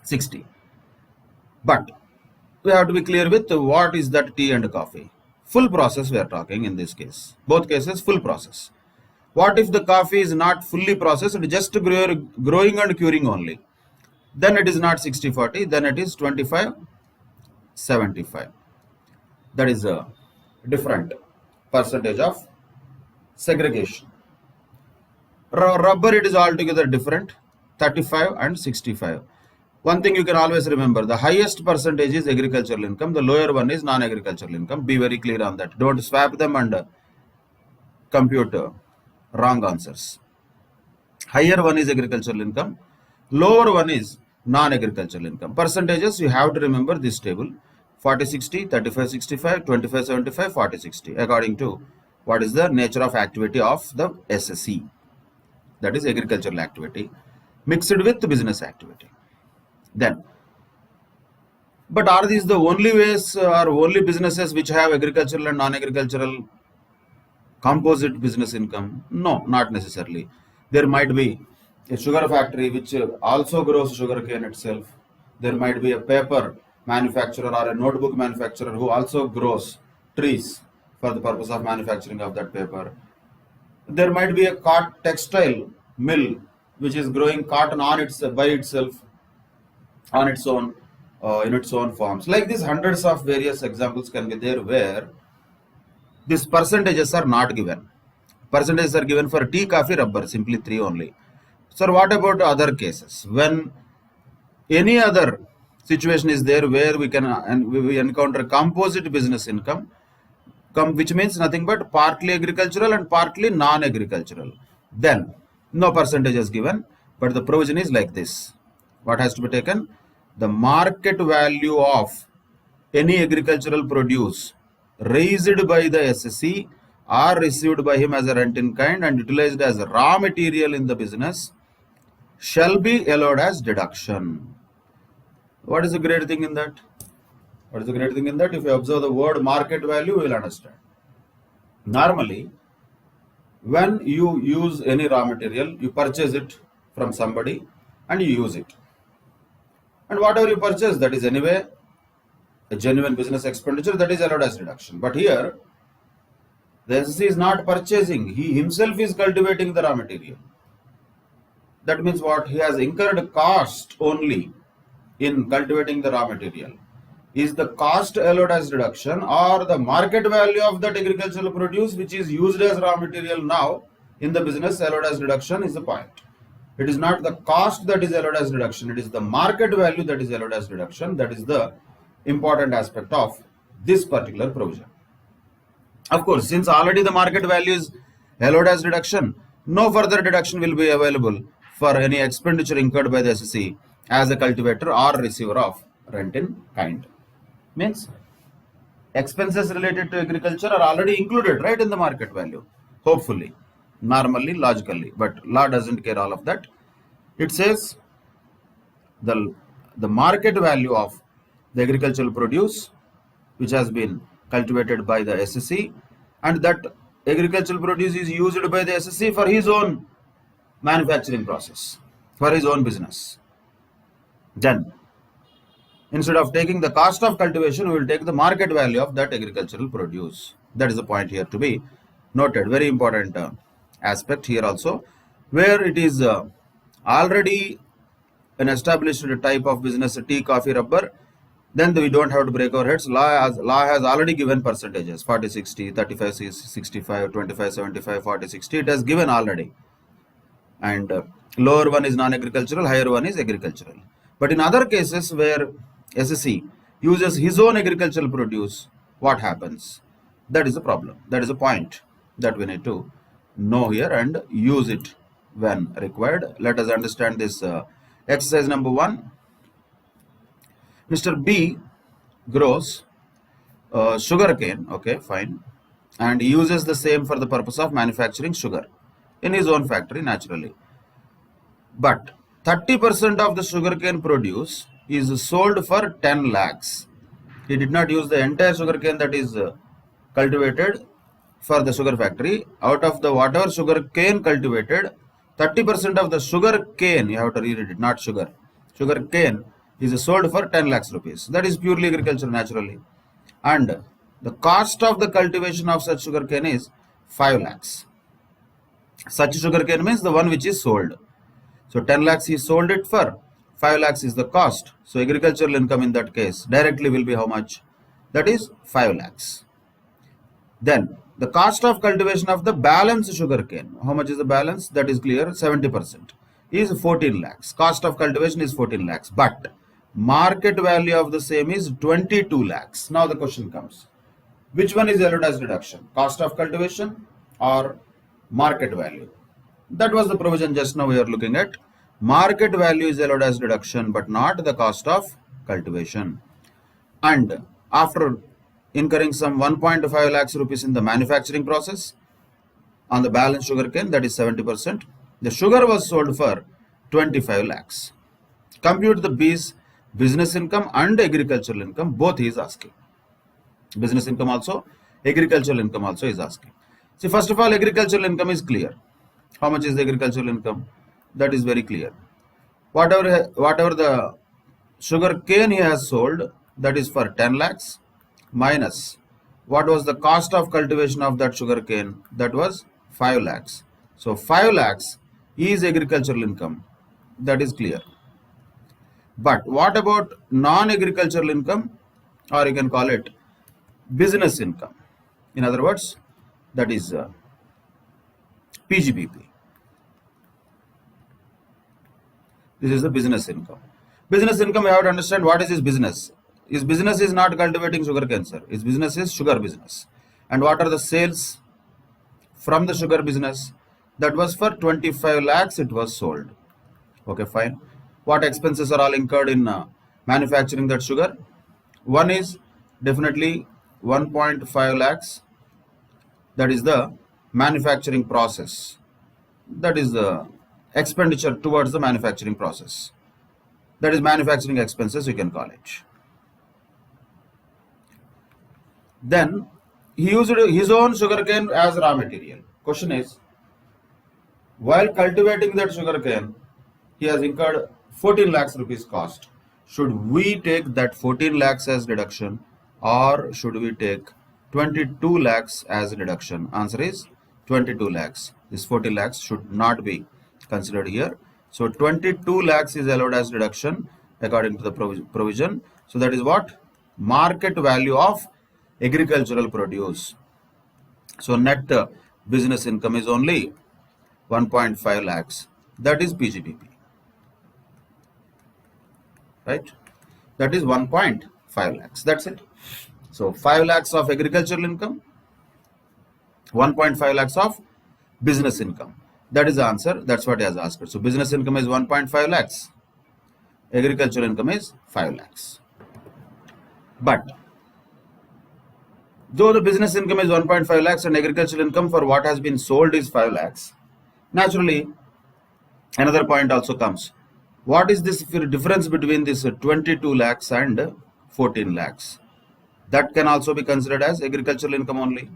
60. But we have to be clear with what is that tea and coffee. Full process we are talking in this case. Both cases, full process. What if the coffee is not fully processed, just growing and curing only? Then it is not 60-40, then it is 25-75. That is a different percentage of segregation. Rubber, it is altogether different, 35 and 65. One thing you can always remember, the highest percentage is agricultural income, the lower one is non-agricultural income. Be very clear on that. Don't swap them and compute wrong answers. Higher one is agricultural income, lower one is non-agricultural income. Percentages, you have to remember this table: 40-60, 35-65, 25-75, 40-60, according to what is the nature of activity of the SSC, that is agricultural activity, mixed with business activity. Then, but are these the only ways or only businesses which have agricultural and non-agricultural composite business income? No, not necessarily. There might be a sugar factory which also grows sugarcane itself. There might be a paper manufacturer or a notebook manufacturer who also grows trees for the purpose of manufacturing of that paper. There might be a textile mill which is growing cotton on by itself, on its own, in its own forms. Like this, hundreds of various examples can be there where these percentages are not given. Percentages are given for tea, coffee, rubber, simply 3 only. Sir, what about other cases? When any other situation is there where we encounter composite business income, which means nothing but partly agricultural and partly non-agricultural, then no percentage is given, but the provision is like this. What has to be taken? The market value of any agricultural produce raised by the SSC or received by him as a rent in kind and utilized as raw material in the business shall be allowed as deduction. What is the great thing in that? What is the great thing in that? If you observe the word market value, you will understand. Normally, when you use any raw material, you purchase it from somebody and you use it. And whatever you purchase, that is anyway a genuine business expenditure, that is allowed as deduction. But here, the SSC is not purchasing. He himself is cultivating the raw material. That means what? He has incurred cost only in cultivating the raw material. Is the cost allowed as deduction or the market value of that agricultural produce which is used as raw material now in the business allowed as deduction is the point. It is not the cost that is allowed as deduction, it is the market value that is allowed as deduction. That is the important aspect of this particular provision. Of course, since already the market value is allowed as deduction, no further deduction will be available for any expenditure incurred by the SSC as a cultivator or receiver of rent in kind. Means expenses related to agriculture are already included right in the market value, hopefully, normally, logically, but law doesn't care all of that. It says the market value of the agricultural produce which has been cultivated by the SSC, and that agricultural produce is used by the SSC for his own manufacturing process, for his own business. Then, instead of taking the cost of cultivation, we will take the market value of that agricultural produce. That is the point here to be noted. Very important aspect here also, where it is already an established type of business, tea, coffee, rubber, then we don't have to break our heads. Law has already given percentages, 40, 60, 35, 65, 25, 75, 40, 60. It has given already. And lower one is non-agricultural, higher one is agricultural. But in other cases where SSC uses his own agricultural produce, what happens? That is a problem. That is a point that we need to know here and use it when required. Let us understand this exercise number 1. Mr. B grows sugar cane, okay, fine, and he uses the same for the purpose of manufacturing sugar in his own factory naturally. But 30% of the sugarcane produce is sold for 10 lakhs. He did not use the entire sugarcane that is cultivated for the sugar factory. Out of the whatever sugarcane cultivated, 30% of the sugarcane, you have to read it, not sugar. Sugarcane is sold for 10 lakhs rupees. That is purely agriculture naturally. And the cost of the cultivation of such sugarcane is 5 lakhs. Such sugarcane means the one which is sold. So 10 lakhs he sold it for, 5 lakhs is the cost. So agricultural income in that case directly will be how much? That is 5 lakhs. Then the cost of cultivation of the balance sugarcane. How much is the balance? That is clear, 70%. Is 14 lakhs. Cost of cultivation is 14 lakhs. But market value of the same is 22 lakhs. Now the question comes. Which one is allowed as deduction? Cost of cultivation or market value? That was the provision just now we are looking at. Market value is allowed as deduction but not the cost of cultivation. And after incurring some 1.5 lakhs rupees in the manufacturing process on the balance sugarcane, that is 70%, the sugar was sold for 25 lakhs. Compute the B's business income and agricultural income, both he is asking. Business income also, agricultural income also is asking. See, first of all, agricultural income is clear. How much is the agricultural income? That is very clear. Whatever the sugar cane he has sold, that is for 10 lakhs, minus what was the cost of cultivation of that sugar cane? That was 5 lakhs. So 5 lakhs is agricultural income. That is clear. But what about non-agricultural income, or you can call it business income? In other words, that is PGBP. This is the business income. Business income, you have to understand what is his business. His business is not cultivating sugar cane, sir. His business is sugar business. And what are the sales from the sugar business? That was for 25 lakhs it was sold. Okay, fine. What expenses are all incurred in manufacturing that sugar? One is definitely 1.5 lakhs. That is the manufacturing process. That is the expenditure towards the manufacturing process. That is manufacturing expenses, you can call it. Then he used his own sugarcane as raw material. Question is, while cultivating that sugarcane, he has incurred 14 lakhs rupees cost. Should we take that 14 lakhs as deduction, or should we take 22 lakhs as a deduction? Answer is 22 lakhs. This 14 lakhs should not be considered here. So 22 lakhs is allowed as deduction according to the provision. So that is what? Market value of agricultural produce. So net business income is only 1.5 lakhs. That is PGBP. Right? That is 1.5 lakhs. That's it. So 5 lakhs of agricultural income, 1.5 lakhs of business income. That is the answer. That's what he has asked. So business income is 1.5 lakhs. Agricultural income is 5 lakhs. But though the business income is 1.5 lakhs and agricultural income for what has been sold is 5 lakhs, naturally Another point also comes. What is this difference between this 22 lakhs and 14 lakhs? That can also be considered as agricultural income only.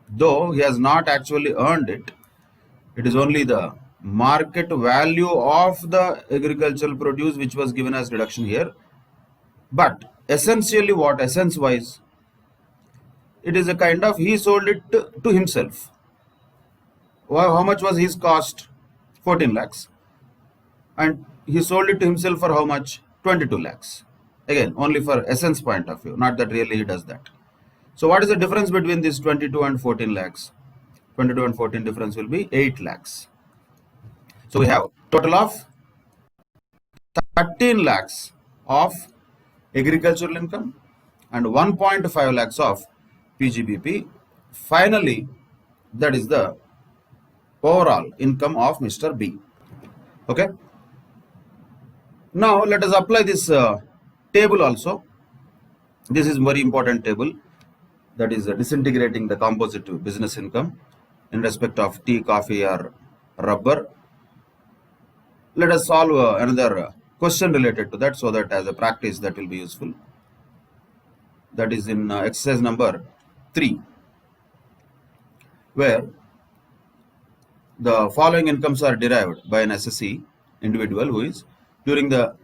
Though he has not actually earned it, it is only the market value of the agricultural produce which was given as deduction here. But essentially what, essence wise, it is a kind of, he sold it to himself. How much was his cost? 14 lakhs. And he sold it to himself for how much? 22 lakhs. Again, only for essence point of view, not that really he does that. So what is the difference between this 22 and 14 lakhs? 22 and 14 difference will be 8 lakhs. So we have total of 13 lakhs of agricultural income and 1.5 lakhs of PGBP. Finally, that is the overall income of Mr. B. Okay. Now let us apply this table also. This is very important table, that is disintegrating the composite business income in respect of tea, coffee or rubber. Let us solve another question related to that, so that as a practice that will be useful. That is in exercise number 3, where the following incomes are derived by an SSE individual who is during the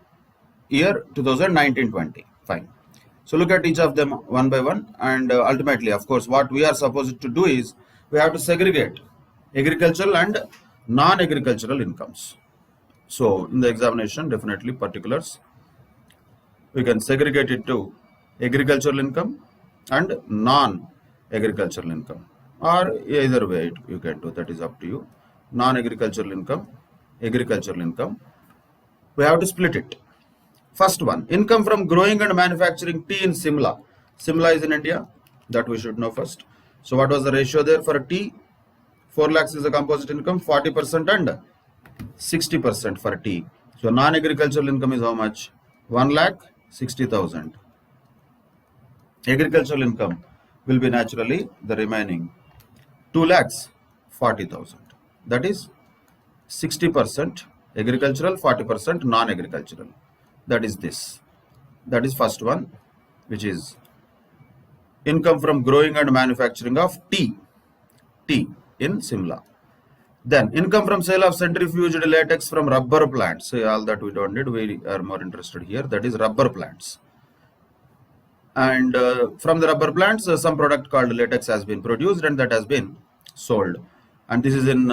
year 2019-20. Fine. So look at each of them one by one, and ultimately, of course, what we are supposed to do is we have to segregate agricultural and non-agricultural incomes. So in the examination, definitely particulars, we can segregate it to agricultural income and non-agricultural income, or either way you can do, that is up to you. Non-agricultural income, agricultural income, we have to split it. First one, income from growing and manufacturing tea in Simla. Simla is in India, that we should know first. So what was the ratio there for tea? 4 lakhs is the composite income, 40% and 60% for tea. So non-agricultural income is how much? 1,60,000. Agricultural income will be naturally the remaining 2,40,000. That is 60% agricultural, 40% non-agricultural. That is this. That is first one, which is income from growing and manufacturing of tea in Simla. Then income from sale of centrifuged latex from rubber plants. So all that we don't need, we are more interested here. That is rubber plants. And from the rubber plants, some product called latex has been produced and that has been sold. And this is in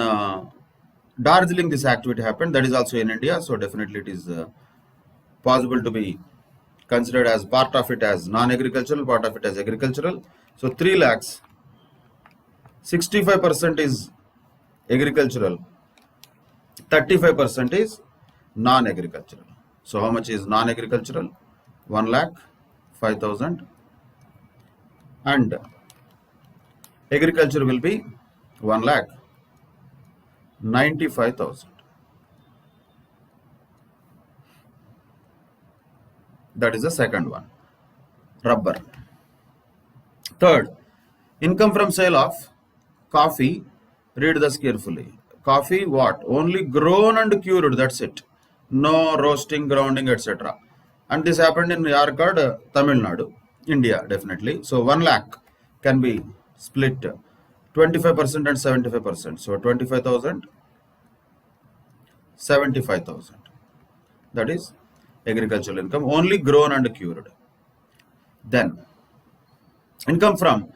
Darjeeling, this activity happened. That is also in India. So definitely it is possible to be considered as part of it as non-agricultural, part of it as agricultural. So 3 lakhs, 65% is agricultural, 35% is non-agricultural. So how much is non-agricultural? 1,05,000, and agriculture will be 1,95,000. That is the second one, rubber. Third, income from sale of coffee. Read this carefully. Coffee, what? Only grown and cured, that's it. No roasting, grounding, etc. And this happened in Yarkad, Tamil Nadu, India, definitely. So 1 lakh can be split 25% and 75%. So 25,000, 75,000. That is agricultural income, only grown and cured. Then income from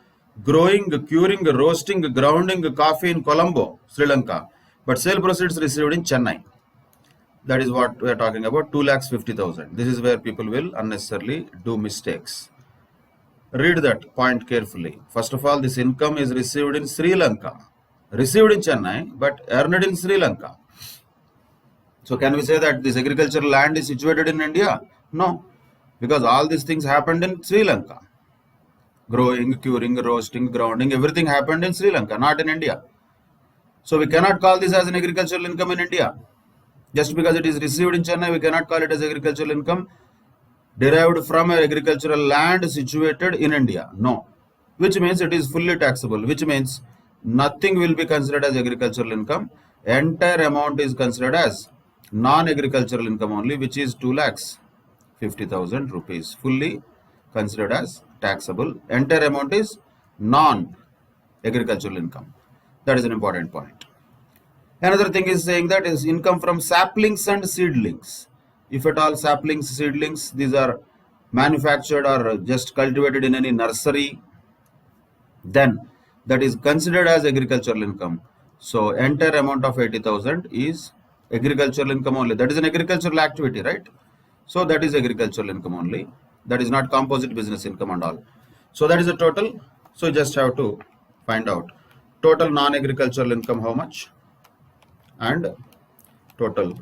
growing, curing, roasting, grounding coffee in Colombo, Sri Lanka, but sale proceeds received in Chennai. That is what we are talking about, 2,50,000. This is where people will unnecessarily do mistakes. Read that point carefully. First of all, this income is received in Sri Lanka, received in Chennai, but earned in Sri Lanka. So can we say that this agricultural land is situated in India? No, because all these things happened in Sri Lanka. Growing, curing, roasting, grounding, everything happened in Sri Lanka, not in India. So we cannot call this as an agricultural income in India. Just because it is received in Chennai, we cannot call it as agricultural income derived from an agricultural land situated in India. No. Which means it is fully taxable, which means nothing will be considered as agricultural income entire amount is considered as non-agricultural income only, which is 2,50,000 rupees, fully considered as taxable. Entire amount is non-agricultural income. That is an important point. Another thing is saying that is income from saplings and seedlings. If at all saplings, seedlings, these are manufactured or just cultivated in any nursery, then that is considered as agricultural income. So entire amount of 80,000 is agricultural income only. That is an agricultural activity, right? So that is agricultural income only. That is not composite business income and all. So that is a total. So you just have to find out total non-agricultural income how much and total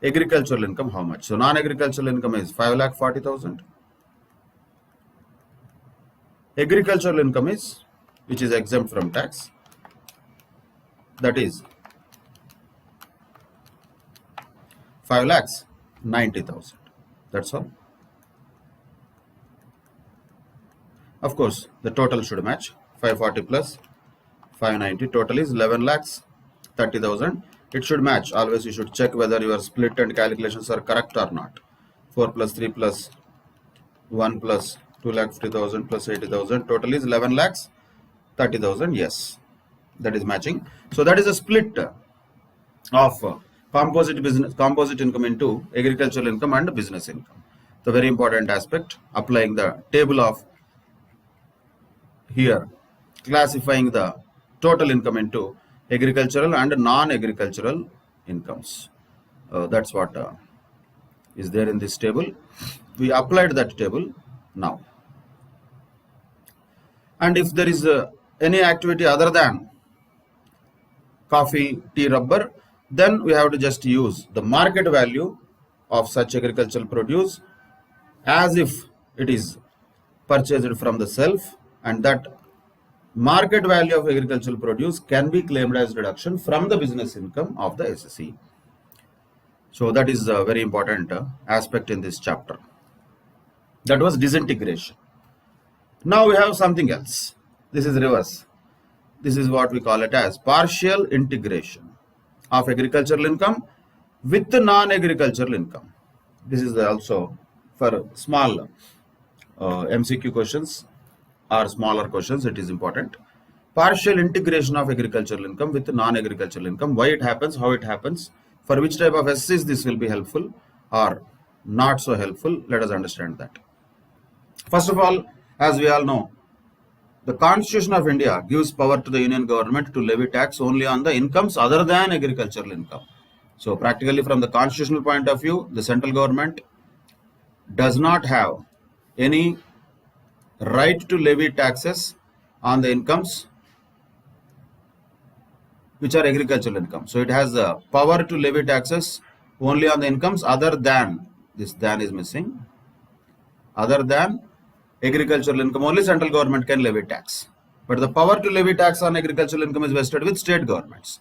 agricultural income how much. So non-agricultural income is 5,40,000. Agricultural income is, which is exempt from tax, that is 5,90,000. That's all. Of course, the total should match. 540 plus 590, total is 11,30,000. It should match. Always you should check whether your split and calculations are correct or not. 4 plus 3 plus 1 plus 2,50,000 plus 80,000. Total is 11,30,000. Yes, that is matching. So that is a split of composite income into agricultural income and business income. The very important aspect, applying the table of here, classifying the total income into agricultural and non-agricultural incomes. That's what is there in this table. We applied that table now. And if there is any activity other than coffee, tea, rubber, then we have to just use the market value of such agricultural produce as if it is purchased from the shelf, and that market value of agricultural produce can be claimed as reduction from the business income of the SSE. So that is a very important aspect in this chapter. That was disintegration. Now we have something else. This is reverse. This is what we call it as partial integration of agricultural income with non-agricultural income. This is also for small MCQ questions or smaller questions, it is important. Partial integration of agricultural income with non-agricultural income. Why it happens, how it happens, for which type of SCs this will be helpful or not so helpful. Let us understand that. First of all, as we all know, the Constitution of India gives power to the Union government to levy tax only on the incomes other than agricultural income. So practically from the constitutional point of view, the central government does not have any right to levy taxes on the incomes which are agricultural income. So it has the power to levy taxes only on the incomes other than, this than is missing, other than agricultural income. Only central government can levy tax. But the power to levy tax on agricultural income is vested with state governments.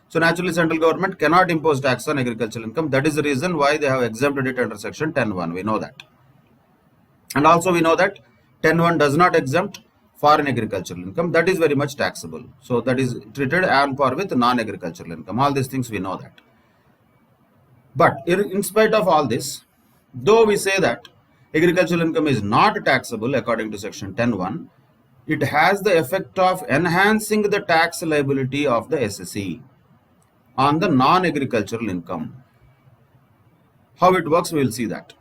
So naturally central government cannot impose tax on agricultural income. That is the reason why they have exempted it under section 10(1). We know that. And also we know that 10(1) does not exempt foreign agricultural income. That is very much taxable. So that is treated on par with non-agricultural income. All these things we know that. But in spite of all this, though we say that agricultural income is not taxable according to section 10(1), it has the effect of enhancing the tax liability of the SSE on the non-agricultural income. How it works, we will see that.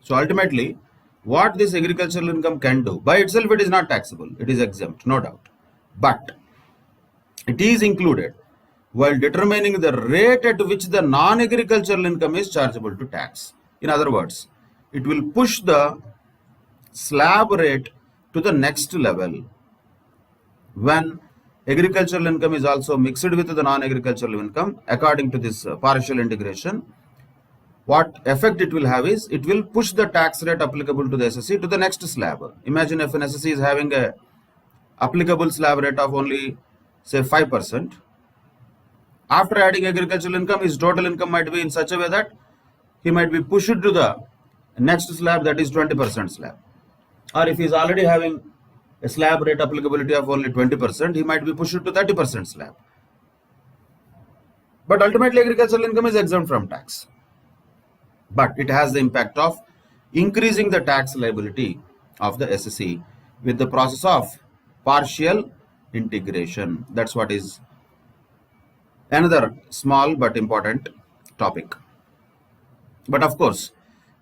So ultimately, what this agricultural income can do, by itself it is not taxable, it is exempt, no doubt. But it is included while determining the rate at which the non-agricultural income is chargeable to tax. In other words, it will push the slab rate to the next level when agricultural income is also mixed with the non-agricultural income. According to this partial integration, what effect it will have is, it will push the tax rate applicable to the SSE to the next slab. Imagine if an SSE is having a applicable slab rate of only say 5%. After adding agricultural income, his total income might be in such a way that he might be pushed to the next slab, that is 20% slab. Or if he is already having a slab rate applicability of only 20%, he might be pushed to 30% slab. But ultimately agricultural income is exempt from tax. But it has the impact of increasing the tax liability of the SSE with the process of partial integration. That's what is another small but important topic. But of course,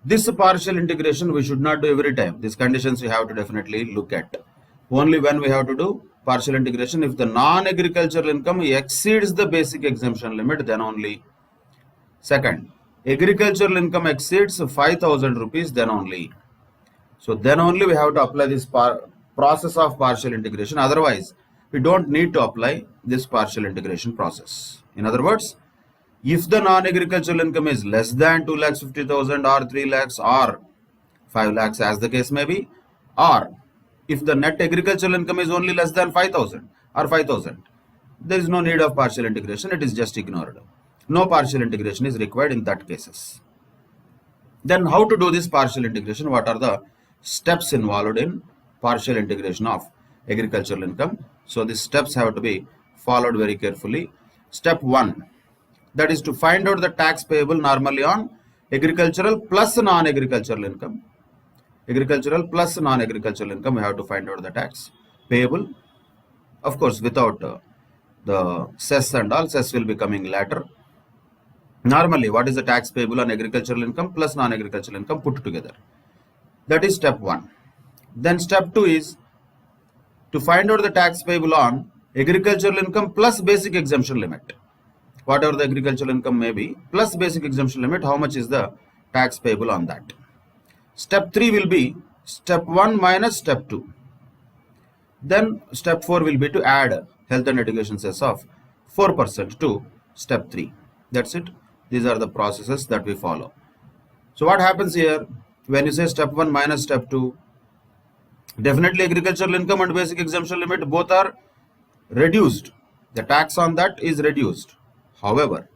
this partial integration we should not do every time. These conditions we have to definitely look at. Only when we have to do partial integration, if the non-agricultural income exceeds the basic exemption limit, then only. Second, agricultural income exceeds 5,000 rupees, then only. So then only we have to apply this process of partial integration. Otherwise, we don't need to apply this partial integration process. In other words, if the non-agricultural income is less than 2,50,000 or 3 lakhs or 5 lakhs as the case may be, or if the net agricultural income is only less than 5,000 or 5,000, there is no need of partial integration, it is just ignored. No partial integration is required in that cases. Then how to do this partial integration? What are the steps involved in partial integration of agricultural income? So these steps have to be followed very carefully. Step 1, that is to find out the tax payable normally on agricultural plus non-agricultural income. Agricultural plus non-agricultural income, we have to find out the tax payable. Of course, without the cess and all, cess will be coming later. Normally, what is the tax payable on agricultural income plus non-agricultural income put together? That is step 1. Then step 2 is to find out the tax payable on agricultural income plus basic exemption limit. Whatever the agricultural income may be, plus basic exemption limit, how much is the tax payable on that? Step 3 will be step 1 minus step 2. Then step 4 will be to add health and education cess of 4% to step 3. That's it. These are the processes that we follow. So what happens here when you say step 1 minus step 2? Definitely agricultural income and basic exemption limit both are reduced. The tax on that is reduced. However,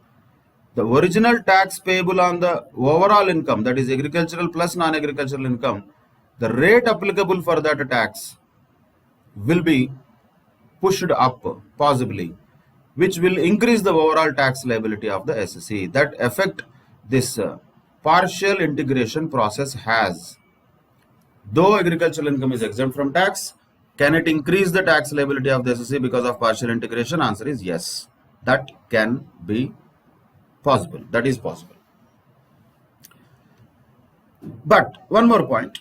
the original tax payable on the overall income, that is agricultural plus non-agricultural income, the rate applicable for that tax will be pushed up possibly, which will increase the overall tax liability of the SSE. That effect this partial integration process has. Though agricultural income is exempt from tax, can it increase the tax liability of the SSE because of partial integration? Answer is yes. That can be possible. That is possible. But one more point.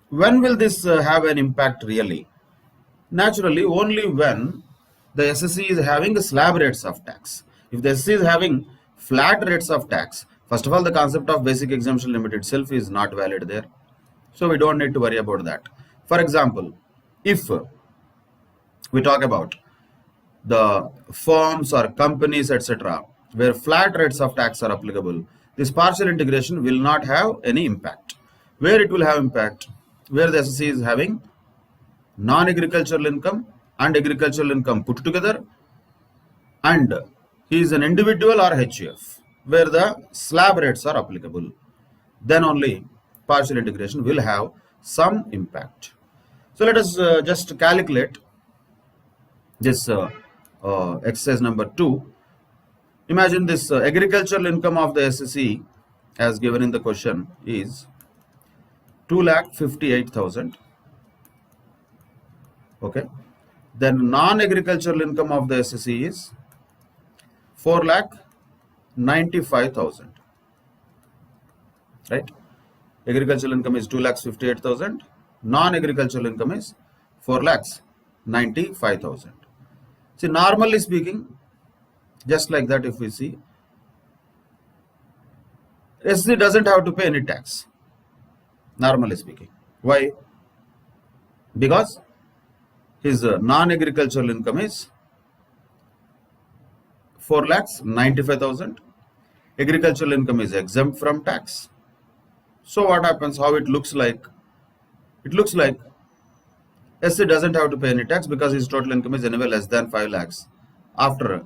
When will this have an impact really? Naturally, only when the SSE is having the slab rates of tax. If the SSE is having flat rates of tax, first of all, the concept of basic exemption limit itself is not valid there. So we don't need to worry about that. For example, if we talk about the firms or companies, etc., where flat rates of tax are applicable, this partial integration will not have any impact. Where it will have impact? Where the SSE is having non-agricultural income and agricultural income put together, and he is an individual or HUF, where the slab rates are applicable, then only partial integration will have some impact. So let us just calculate this exercise number 2. Imagine this agricultural income of the SSE as given in the question is 2,58,000. Okay. Then non-agricultural income of the SSE is 4,95,000. Right? Agricultural income is 2,58,000. Non-agricultural income is 4,95,000. See, normally speaking, just like that, if we see, SSE doesn't have to pay any tax. Normally speaking. Why? Because his non-agricultural income is 4,95,000. Agricultural income is exempt from tax. So what happens? How it looks like? It looks like SSE doesn't have to pay any tax because his total income is anyway less than 5 lakhs. After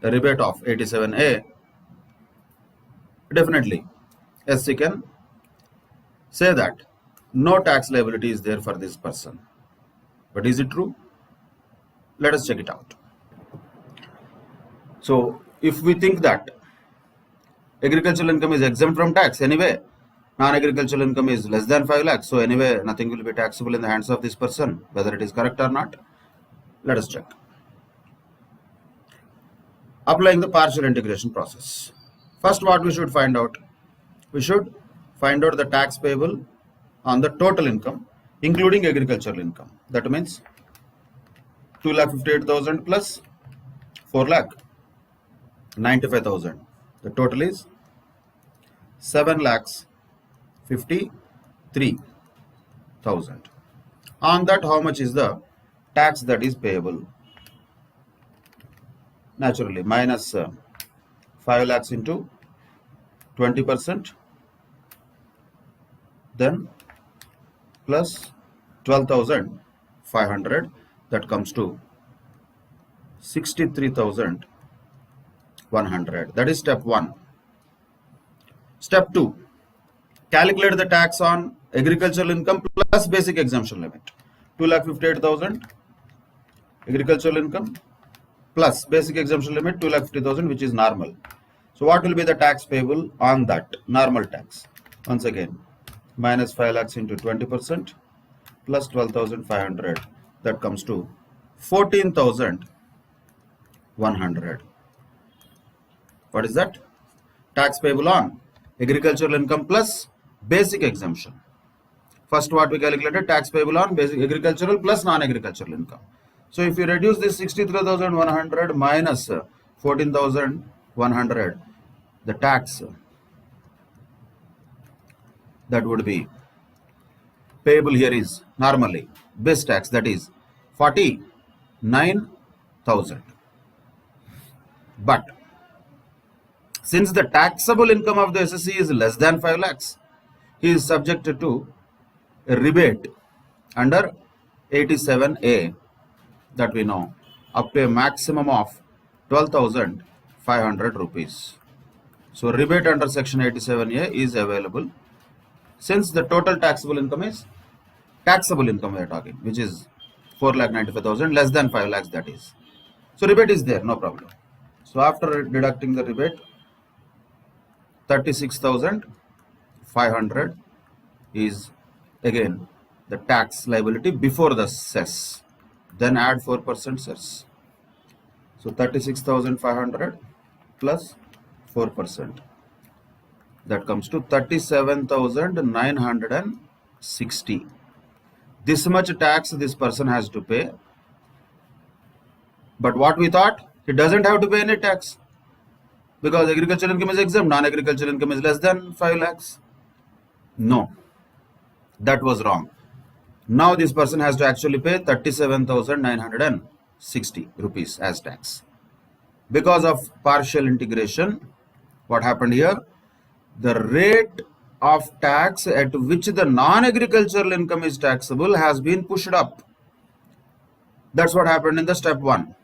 a rebate of 87A, definitely SSE can say that no tax liability is there for this person. But is it true? Let us check it out. So if we think that agricultural income is exempt from tax anyway, non-agricultural income is less than 5 lakhs, so anyway nothing will be taxable in the hands of this person, whether it is correct or not. Let us check. Applying the partial integration process. First, what we should find out? We should find out the tax payable on the total income, including agricultural income. That means 2,58,000 plus 4,95,000. The total is 7,53,000. On that, how much is the tax that is payable? Naturally, minus 5 lakhs into 20%, then plus 12,500, that comes to 63,100. That is step 1. Step 2, calculate the tax on agricultural income plus basic exemption limit. 2,58,000 agricultural income plus basic exemption limit 2,50,000, which is normal. So what will be the tax payable on that normal tax? Once again, minus 5 lakhs into 20% plus 12,500, that comes to 14,100. What is that? Tax payable on agricultural income plus basic exemption. First, what we calculated, tax payable on basic agricultural plus non-agricultural income. So if you reduce this 63,100 minus 14,100, the tax that would be payable here is normally base tax, that is 49,000. But since the taxable income of the SSC is less than 5 lakhs, he is subjected to a rebate under 87A, that we know, up to a maximum of 12,500 rupees. So rebate under section 87A is available since the total taxable income is taxable income we are talking, which is 4,95,000 less than 5 lakhs, that is. So rebate is there, no problem. So after deducting the rebate, 36,500 is again the tax liability before the cess. Then add 4% cess. So 36,500 plus 4%. That comes to 37,960. This much tax this person has to pay. But what we thought, he doesn't have to pay any tax because agricultural income is exempt, non-agricultural income is less than 5 lakhs. No, that was wrong. Now this person has to actually pay 37,960 rupees as tax. Because of partial integration, what happened here? The rate of tax at which the non-agricultural income is taxable has been pushed up. That's what happened in the step 1.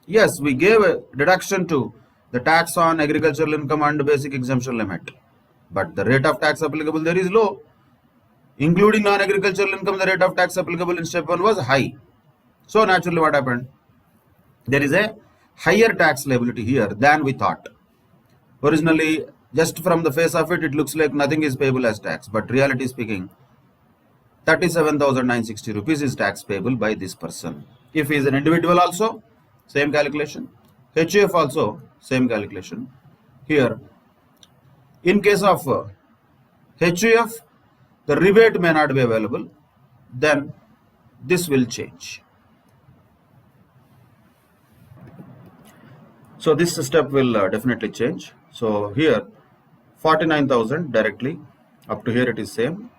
Yes, we gave a deduction to the tax on agricultural income and basic exemption limit, but the rate of tax applicable there is low. Including non-agricultural income, the rate of tax applicable in step 1 was high. So naturally what happened? There is a higher tax liability here than we thought. Originally, just from the face of it, it looks like nothing is payable as tax, but reality speaking, 37,960 rupees is tax payable by this person. If he is an individual also, same calculation. HUF also, same calculation. Here, in case of HUF, the rebate may not be available, then this will change. So this step will definitely change. So here 49,000 directly, up to here it is same.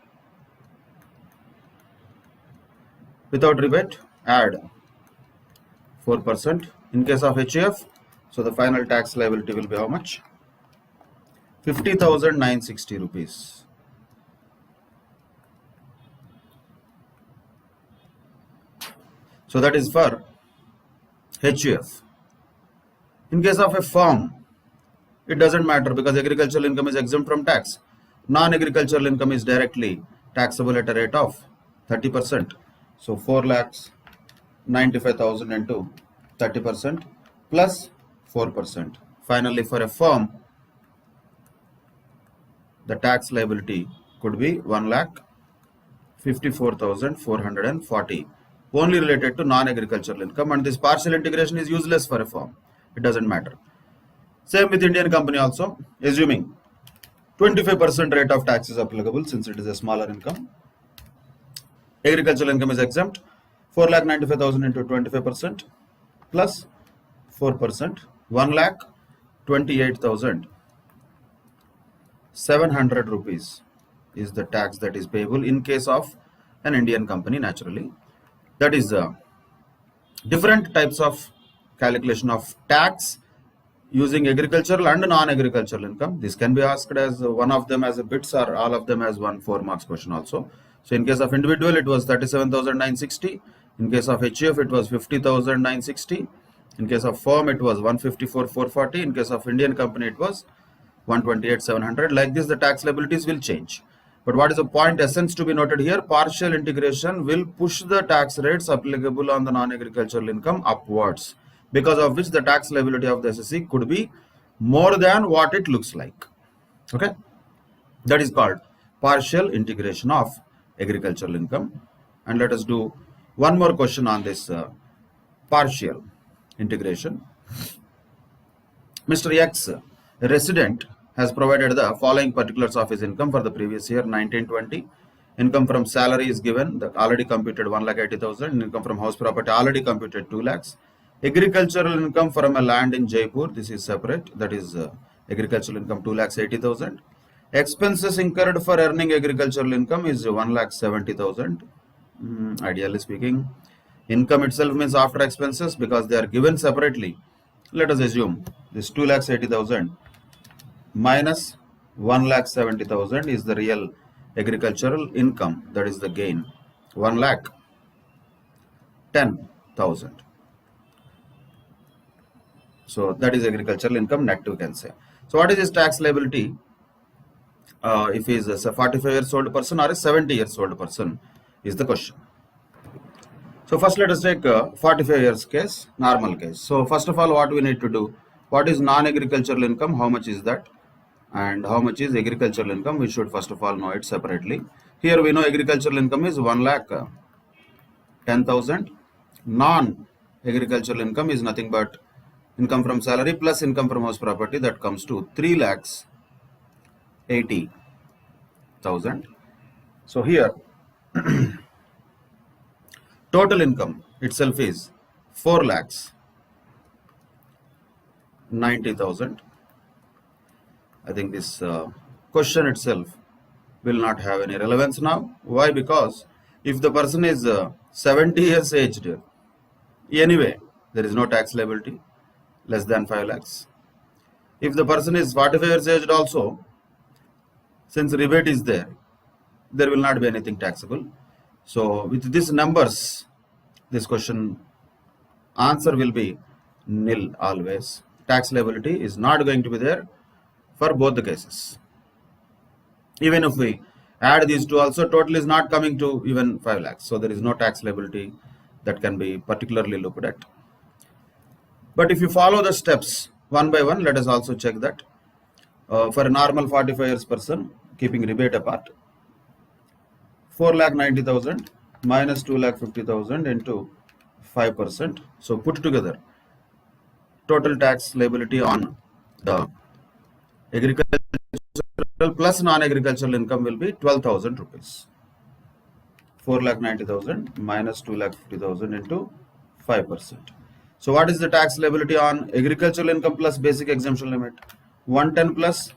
Without rebate, add 4%. In case of HUF, so the final tax liability will be how much? 50,960 rupees. So that is for HUF. In case of a farm, it doesn't matter because agricultural income is exempt from tax. Non-agricultural income is directly taxable at a rate of 30%. So 4,95,000 into 30% plus 4%, Finally, for a firm, the tax liability could be 1,54,440, only related to non-agricultural income, and this partial integration is useless for a firm. It doesn't matter. Same with Indian company also, assuming 25% rate of tax is applicable since it is a smaller income. Agricultural income is exempt. 4,95,000 into 25% plus 4%, 1,28,700 rupees is the tax that is payable in case of an Indian company, naturally. That is different types of calculation of tax using agricultural and non-agricultural income. This can be asked as one of them as a bits or all of them as one 4 marks question also. So in case of individual, it was 37,960. In case of HUF, it was 50,960. In case of firm, it was 154,440. In case of Indian company, it was 128,700. Like this, the tax liabilities will change. But what is the point essence to be noted here? Partial integration will push the tax rates applicable on the non-agricultural income upwards, because of which the tax liability of the SSC could be more than what it looks like. Okay, that is called partial integration of agricultural income. And let us do one more question on this partial integration. Mr. X, a resident, has provided the following particulars of his income for the previous year 1920. Income from salary is given, the already computed 1,80,000. Income from house property already computed 2 lakhs. Agricultural income from a land in Jaipur, this is separate, that is agricultural income 2,80,000. Expenses incurred for earning agricultural income is 1,70,000. Ideally speaking, income itself means after expenses because they are given separately. Let us assume this 2,80,000 minus 1,70,000 is the real agricultural income, that is the gain, 1,10,000. So that is agricultural income net, you can say. So what is his tax liability if he is a 45 years old person or a 70 years old person is the question. So first let us take 45 years case, normal case. So first of all, what we need to do, what is non-agricultural income, how much is that, and how much is agricultural income, we should first of all know it separately. Here we know agricultural income is 1,10,000. Non-agricultural income is nothing but income from salary plus income from house property, that comes to 3,80,000. So here total income itself is 4,90,000. I think this question itself will not have any relevance now. Why? Because if the person is 70 years aged, anyway there is no tax liability less than 5 lakhs. If the person is 45 years aged also, since rebate is there, there will not be anything taxable. So with these numbers, this question answer will be nil always. Tax liability is not going to be there for both the cases. Even if we add these two also, total is not coming to even 5 lakhs. So there is no tax liability that can be particularly looked at. But if you follow the steps one by one, let us also check that. For a normal 45 years person, keeping rebate apart, 4,90,000 minus 2,50,000 into 5%. So put together, total tax liability on the agricultural plus non-agricultural income will be 12,000 rupees. 4,90,000 minus 2,50,000 into 5%. So what is the tax liability on agricultural income plus basic exemption limit? 110 plus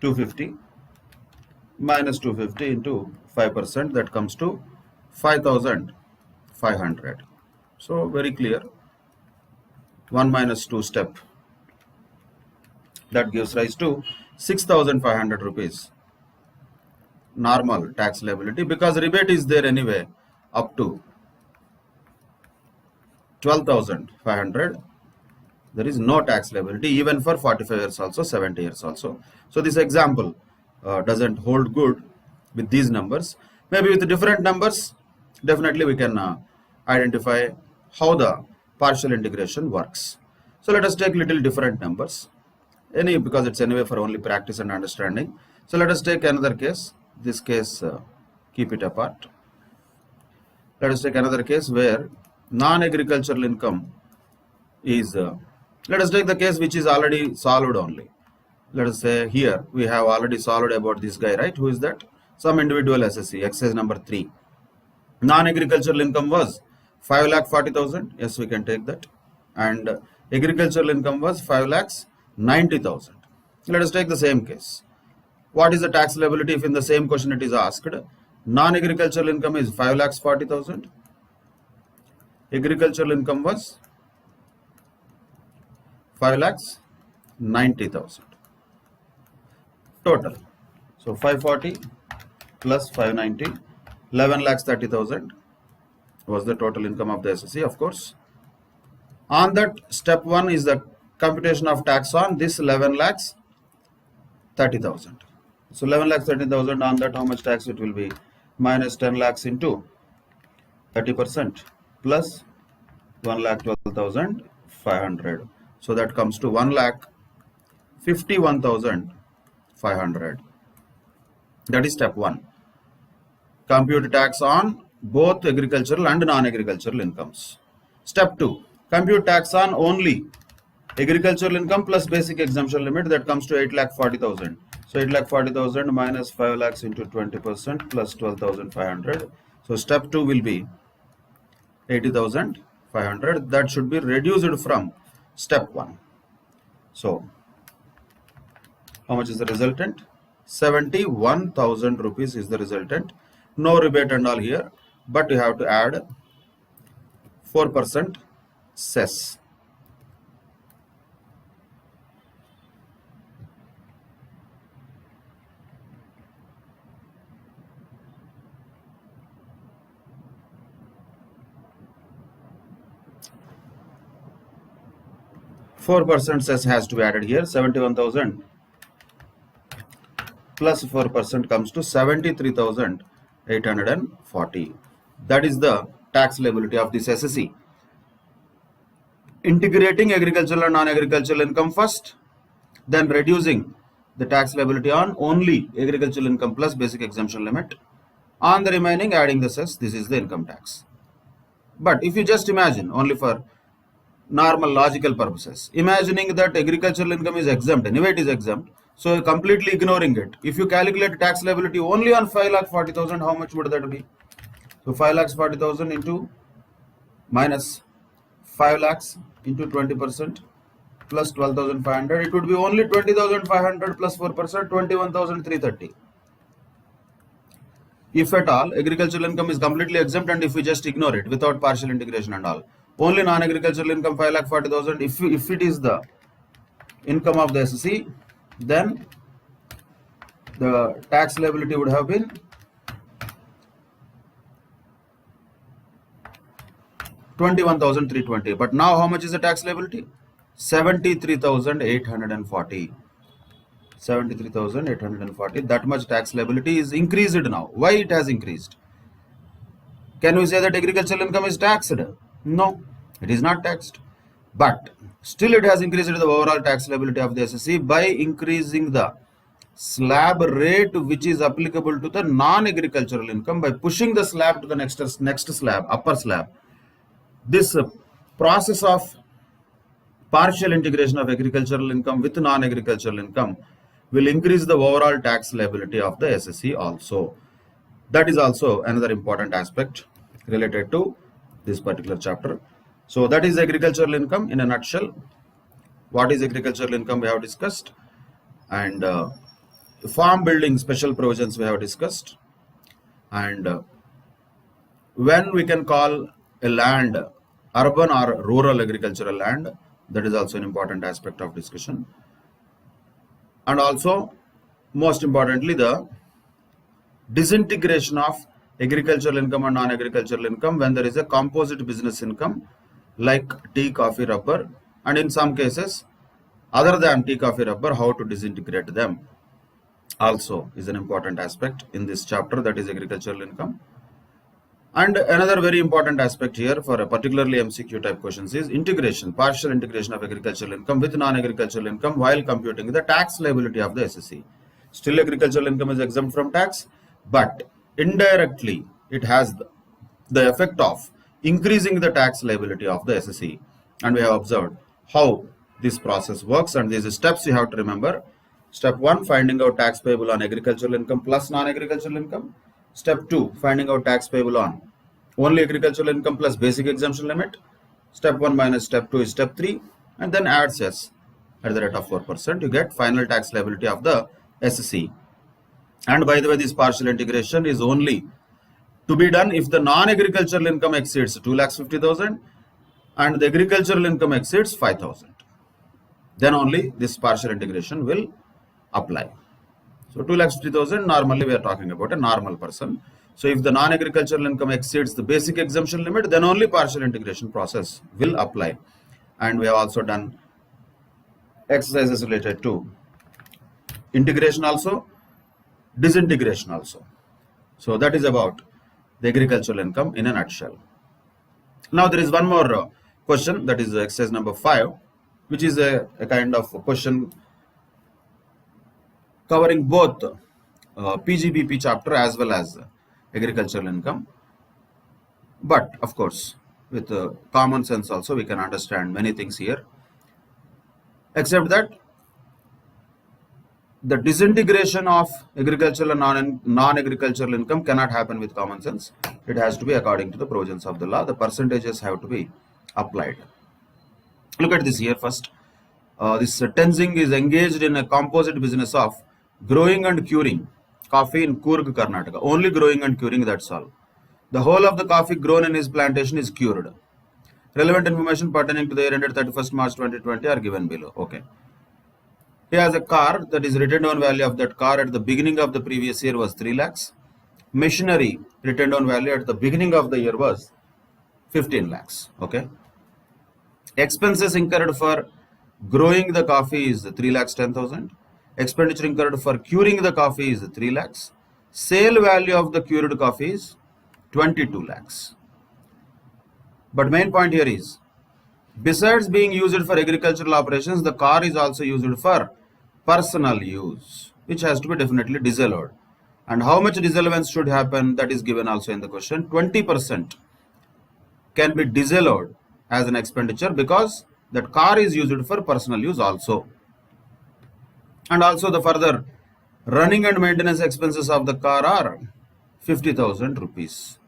250 minus 250 into 5%, that comes to 5,500. So very clear, 1 minus 2 step, that gives rise to 6,500 rupees normal tax liability, because rebate is there anyway up to 12,500. There is no tax liability even for 45 years also, 70 years also. So this example doesn't hold good with these numbers. Maybe with different numbers, definitely we can identify how the partial integration works. So let us take little different numbers. because it's anyway for only practice and understanding. So let us take another case. This case, keep it apart. Let us take another case where non-agricultural income is, let us take the case which is already solved only. Let us say here we have already solved about this guy, right? Who is that? Some individual SSC, exercise number 3. Non-agricultural income was 5,40,000. Yes, we can take that. And agricultural income was 5,90,000. Let us take the same case. What is the tax liability if in the same question it is asked? Non-agricultural income is 5,40,000. Agricultural income was 5,90,000. Total. So 540 plus 590, 11,30,000 was the total income of the SSC, of course. On that, step 1 is the computation of tax on this 11,30,000. So 11,30,000 on that, how much tax it will be? Minus 10 lakhs into 30% plus 1,12,500. So that comes to 1,51,500. That is step 1. Compute tax on both agricultural and non-agricultural incomes. Step 2. Compute tax on only agricultural income plus basic exemption limit, that comes to 8,40,000. So 8,40,000 minus 5 lakhs into 20% plus 12,500. So step 2 will be 80,500. That should be reduced from step 1. So how much is the resultant? 71,000 rupees is the resultant. No rebate and all here, but you have to add 4% cess. Cess has to be added here. 71,000 plus 4% comes to 73,840. That is the tax liability of this SSC. Integrating agricultural and non-agricultural income first, then reducing the tax liability on only agricultural income plus basic exemption limit. On the remaining, adding the cess. This is the income tax. But if you just imagine, only for normal logical purposes, imagining that agricultural income is exempt, anyway it is exempt, so completely ignoring it. If you calculate tax liability only on 5,40,000, how much would that be? So 5,40,000 into minus 5 lakhs into 20% plus 12,500, it would be only 20,500 plus 4%, 21,330. If at all, agricultural income is completely exempt, and if we just ignore it without partial integration and all, only non-agricultural income 5,40,000. If it is the income of the SSC, then the tax liability would have been 21,320. But now how much is the tax liability? 73,840. 73,840. That much tax liability is increased now. Why it has increased? Can we say that agricultural income is taxed? No, it is not taxed. But still it has increased the overall tax liability of the SSC by increasing the slab rate which is applicable to the non-agricultural income, by pushing the slab to the next slab, upper slab. This process of partial integration of agricultural income with non-agricultural income will increase the overall tax liability of the SSC also. That is also another important aspect related to this particular chapter. So that is agricultural income in a nutshell. What is agricultural income we have discussed, and farm building special provisions we have discussed, and when we can call a land urban or rural agricultural land, that is also an important aspect of discussion. And also, most importantly, the disintegration of agricultural income and non-agricultural income when there is a composite business income like tea, coffee, rubber, and in some cases other than tea, coffee, rubber, how to disintegrate them also is an important aspect in this chapter, that is agricultural income. And another very important aspect here for a particularly MCQ type questions is integration, partial integration of agricultural income with non-agricultural income while computing the tax liability of the SSE. Still agricultural income is exempt from tax, but indirectly it has the effect of increasing the tax liability of the SSE. And we have observed how this process works, and these steps you have to remember. Step 1, finding out tax payable on agricultural income plus non-agricultural income. Step 2, finding out tax payable on only agricultural income plus basic exemption limit. Step 1 minus step 2 is step 3, and then add cess at the rate of 4%. You get final tax liability of the SSE. And by the way, this partial integration is only to be done if the non-agricultural income exceeds 2,50,000 and the agricultural income exceeds 5,000. Then only this partial integration will apply. So 2,50,000, normally we are talking about a normal person. So if the non-agricultural income exceeds the basic exemption limit, then only partial integration process will apply. And we have also done exercises related to integration also, disintegration also. So that is about the agricultural income in a nutshell. Now there is one more question, that is exercise number 5, which is a kind of question covering both PGBP chapter as well as agricultural income. But of course, with common sense also we can understand many things here, except that the disintegration of agricultural and non-agricultural income cannot happen with common sense. It has to be according to the provisions of the law. The percentages have to be applied. Look at this here first. This Tenzing is engaged in a composite business of growing and curing coffee in Coorg, Karnataka. Only growing and curing, that's all. The whole of the coffee grown in his plantation is cured. Relevant information pertaining to the year ended 31st March 2020 are given below. Okay. He has a car, that is written down value of that car at the beginning of the previous year was 3 lakhs. Machinery written down value at the beginning of the year was 15 lakhs. Okay. Expenses incurred for growing the coffee is 3 lakhs 10,000. Expenditure incurred for curing the coffee is 3 lakhs. Sale value of the cured coffee is 22 lakhs. But main point here is, besides being used for agricultural operations, the car is also used for personal use, which has to be definitely disallowed. And how much disallowance should happen, that is given also in the question. 20% can be disallowed as an expenditure because that car is used for personal use also. And also the further running and maintenance expenses of the car are 50,000 rupees.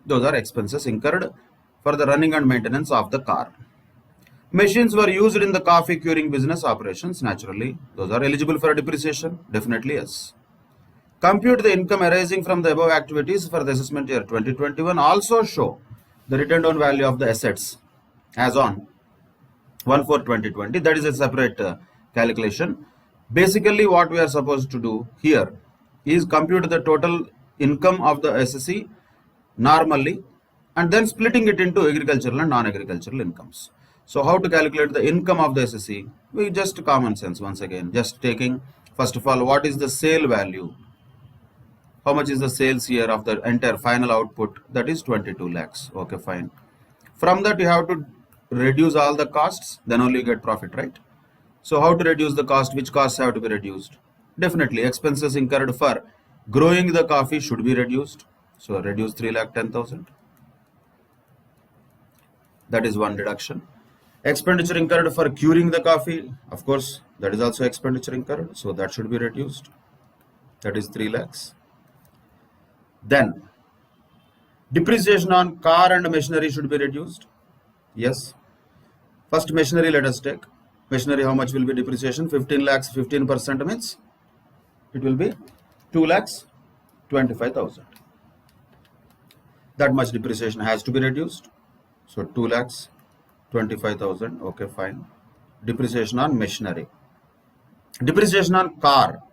Those are expenses incurred for the running and maintenance of the car. Machines were used in the coffee curing business operations, naturally. Those are eligible for depreciation, definitely yes. Compute the income arising from the above activities for the assessment year 2021. Also show the written down value of the assets as on 1/4/2020. That is a separate calculation. Basically what we are supposed to do here is compute the total income of the SSE normally and then splitting it into agricultural and non-agricultural incomes. So how to calculate the income of the SSE? We just common sense once again, just taking first of all what is the sale value, how much is the sales here of the entire final output, that is 22 lakhs. Okay, fine. From that you have to reduce all the costs, then only you get profit, right? So how to reduce the cost, which costs have to be reduced? Definitely expenses incurred for growing the coffee should be reduced. So reduce 3,10,000. That is one deduction. Expenditure incurred for curing the coffee, of course, that is also expenditure incurred. So that should be reduced. That is 3 lakhs. Then depreciation on car and machinery should be reduced. Yes. First machinery let us take. Machinery, how much will be depreciation? 15 lakhs, 15% means it will be 2 lakhs 25,000. That much depreciation has to be reduced. So 2 lakhs 25,000. Okay, fine. Depreciation on machinery. Depreciation on car.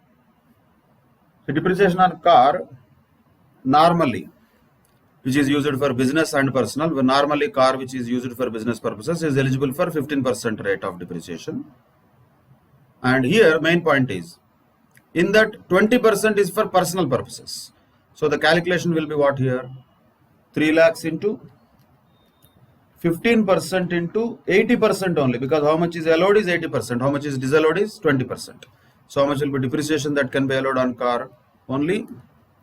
So depreciation on car normally, which is used for business and personal, normally car which is used for business purposes is eligible for 15% rate of depreciation. And here main point is, in that 20% is for personal purposes. So the calculation will be what here? 3 lakhs into 15% into 80% only, because how much is allowed is 80%, how much is disallowed is 20%. So how much will be depreciation that can be allowed on car? Only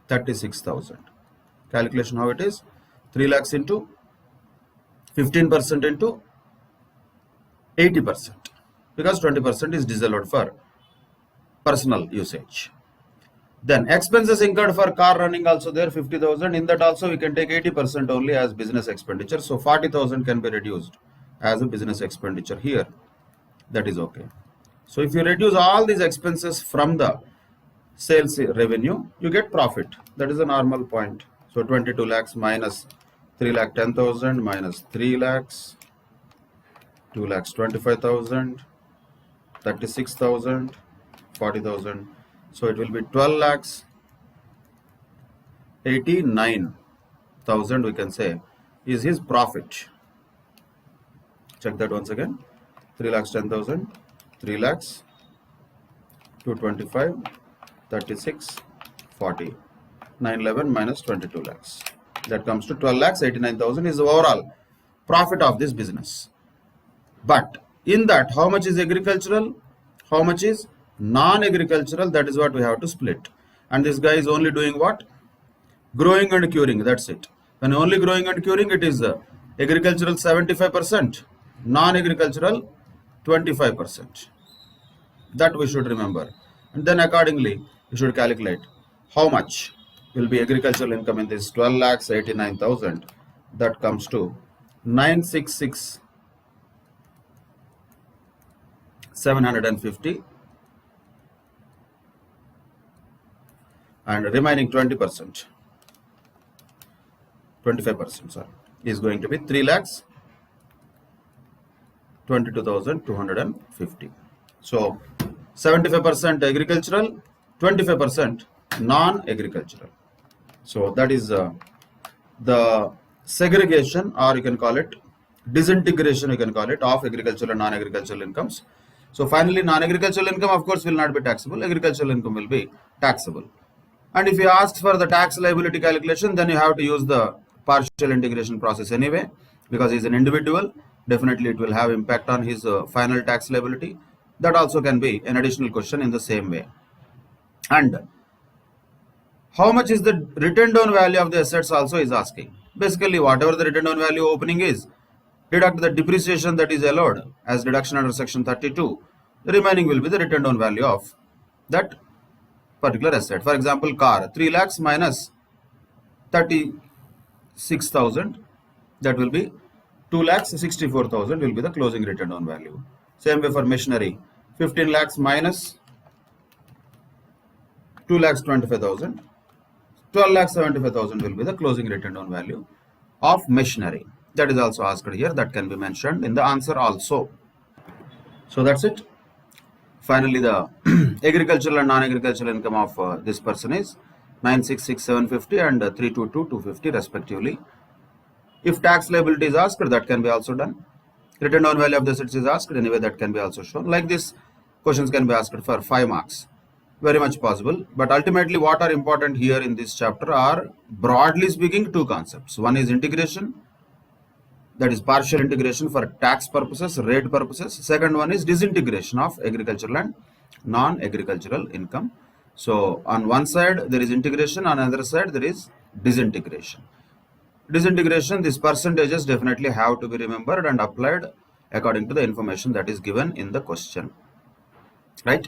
36,000. Calculation how it is? 3 lakhs into 15% into 80%, because 20% is disallowed for personal usage. Then expenses incurred for car running also there, 50,000. In that also we can take 80% only as business expenditure. So 40,000 can be reduced as a business expenditure here. That is okay. So if you reduce all these expenses from the sales revenue, you get profit. That is a normal point. So 22 lakhs minus 3 lakh 10,000 minus 3 lakhs, 2 lakhs 25,000, 36,000, 40,000. So it will be 12 lakhs 89,000, we can say, is his profit. Check that once again. 3 lakhs 10,000, 3 lakhs, 225, 36, 40, 911 minus 22 lakhs. That comes to 12 lakhs 89,000 is the overall profit of this business. But in that, how much is agricultural? How much is non-agricultural? That is what we have to split. And this guy is only doing what? Growing and curing. That's it. When only growing and curing, it is agricultural 75%, non-agricultural 25%. That we should remember. And then accordingly, you should calculate how much will be agricultural income in this 12 lakhs 89,000. That comes to 966,750, and remaining 20%, 25%, sorry, is going to be 3 lakhs 22,250. So 75% agricultural, 25% non-agricultural. So that is the segregation, or you can call it disintegration, you can call it, of agricultural and non-agricultural incomes. So finally, non-agricultural income of course will not be taxable, agricultural income will be taxable. And if he asks for the tax liability calculation, then you have to use the partial integration process anyway, because he is an individual. Definitely it will have impact on his final tax liability. That also can be an additional question in the same way. And how much is the written down value of the assets also is asking. Basically, whatever the written down value opening is, deduct the depreciation that is allowed as deduction under section 32. The remaining will be the written down value of that particular asset. For example, car, 3 lakhs minus 36,000, that will be 2 lakhs 64,000 will be the closing written down value. Same way for machinery, 15 lakhs minus 2 lakhs 25,000, 12 lakhs 75,000 will be the closing written down value of machinery. That is also asked here. That can be mentioned in the answer also. So that's it. Finally, the agricultural and non-agricultural income of this person is 966,750 and 322,250 respectively. If tax liability is asked, that can be also done. Written down value of the assets is asked, anyway that can be also shown. Like this, questions can be asked for 5 marks. Very much possible. But ultimately what are important here in this chapter are, broadly speaking, 2 concepts. One is integration, that is partial integration for tax purposes, rate purposes. Second one is disintegration of agricultural and non-agricultural income. So on one side there is integration, on the other side there is disintegration. Disintegration, these percentages definitely have to be remembered and applied according to the information that is given in the question. Right?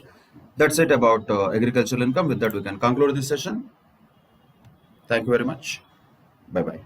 That's it about agricultural income. With that we can conclude this session. Thank you very much. Bye bye.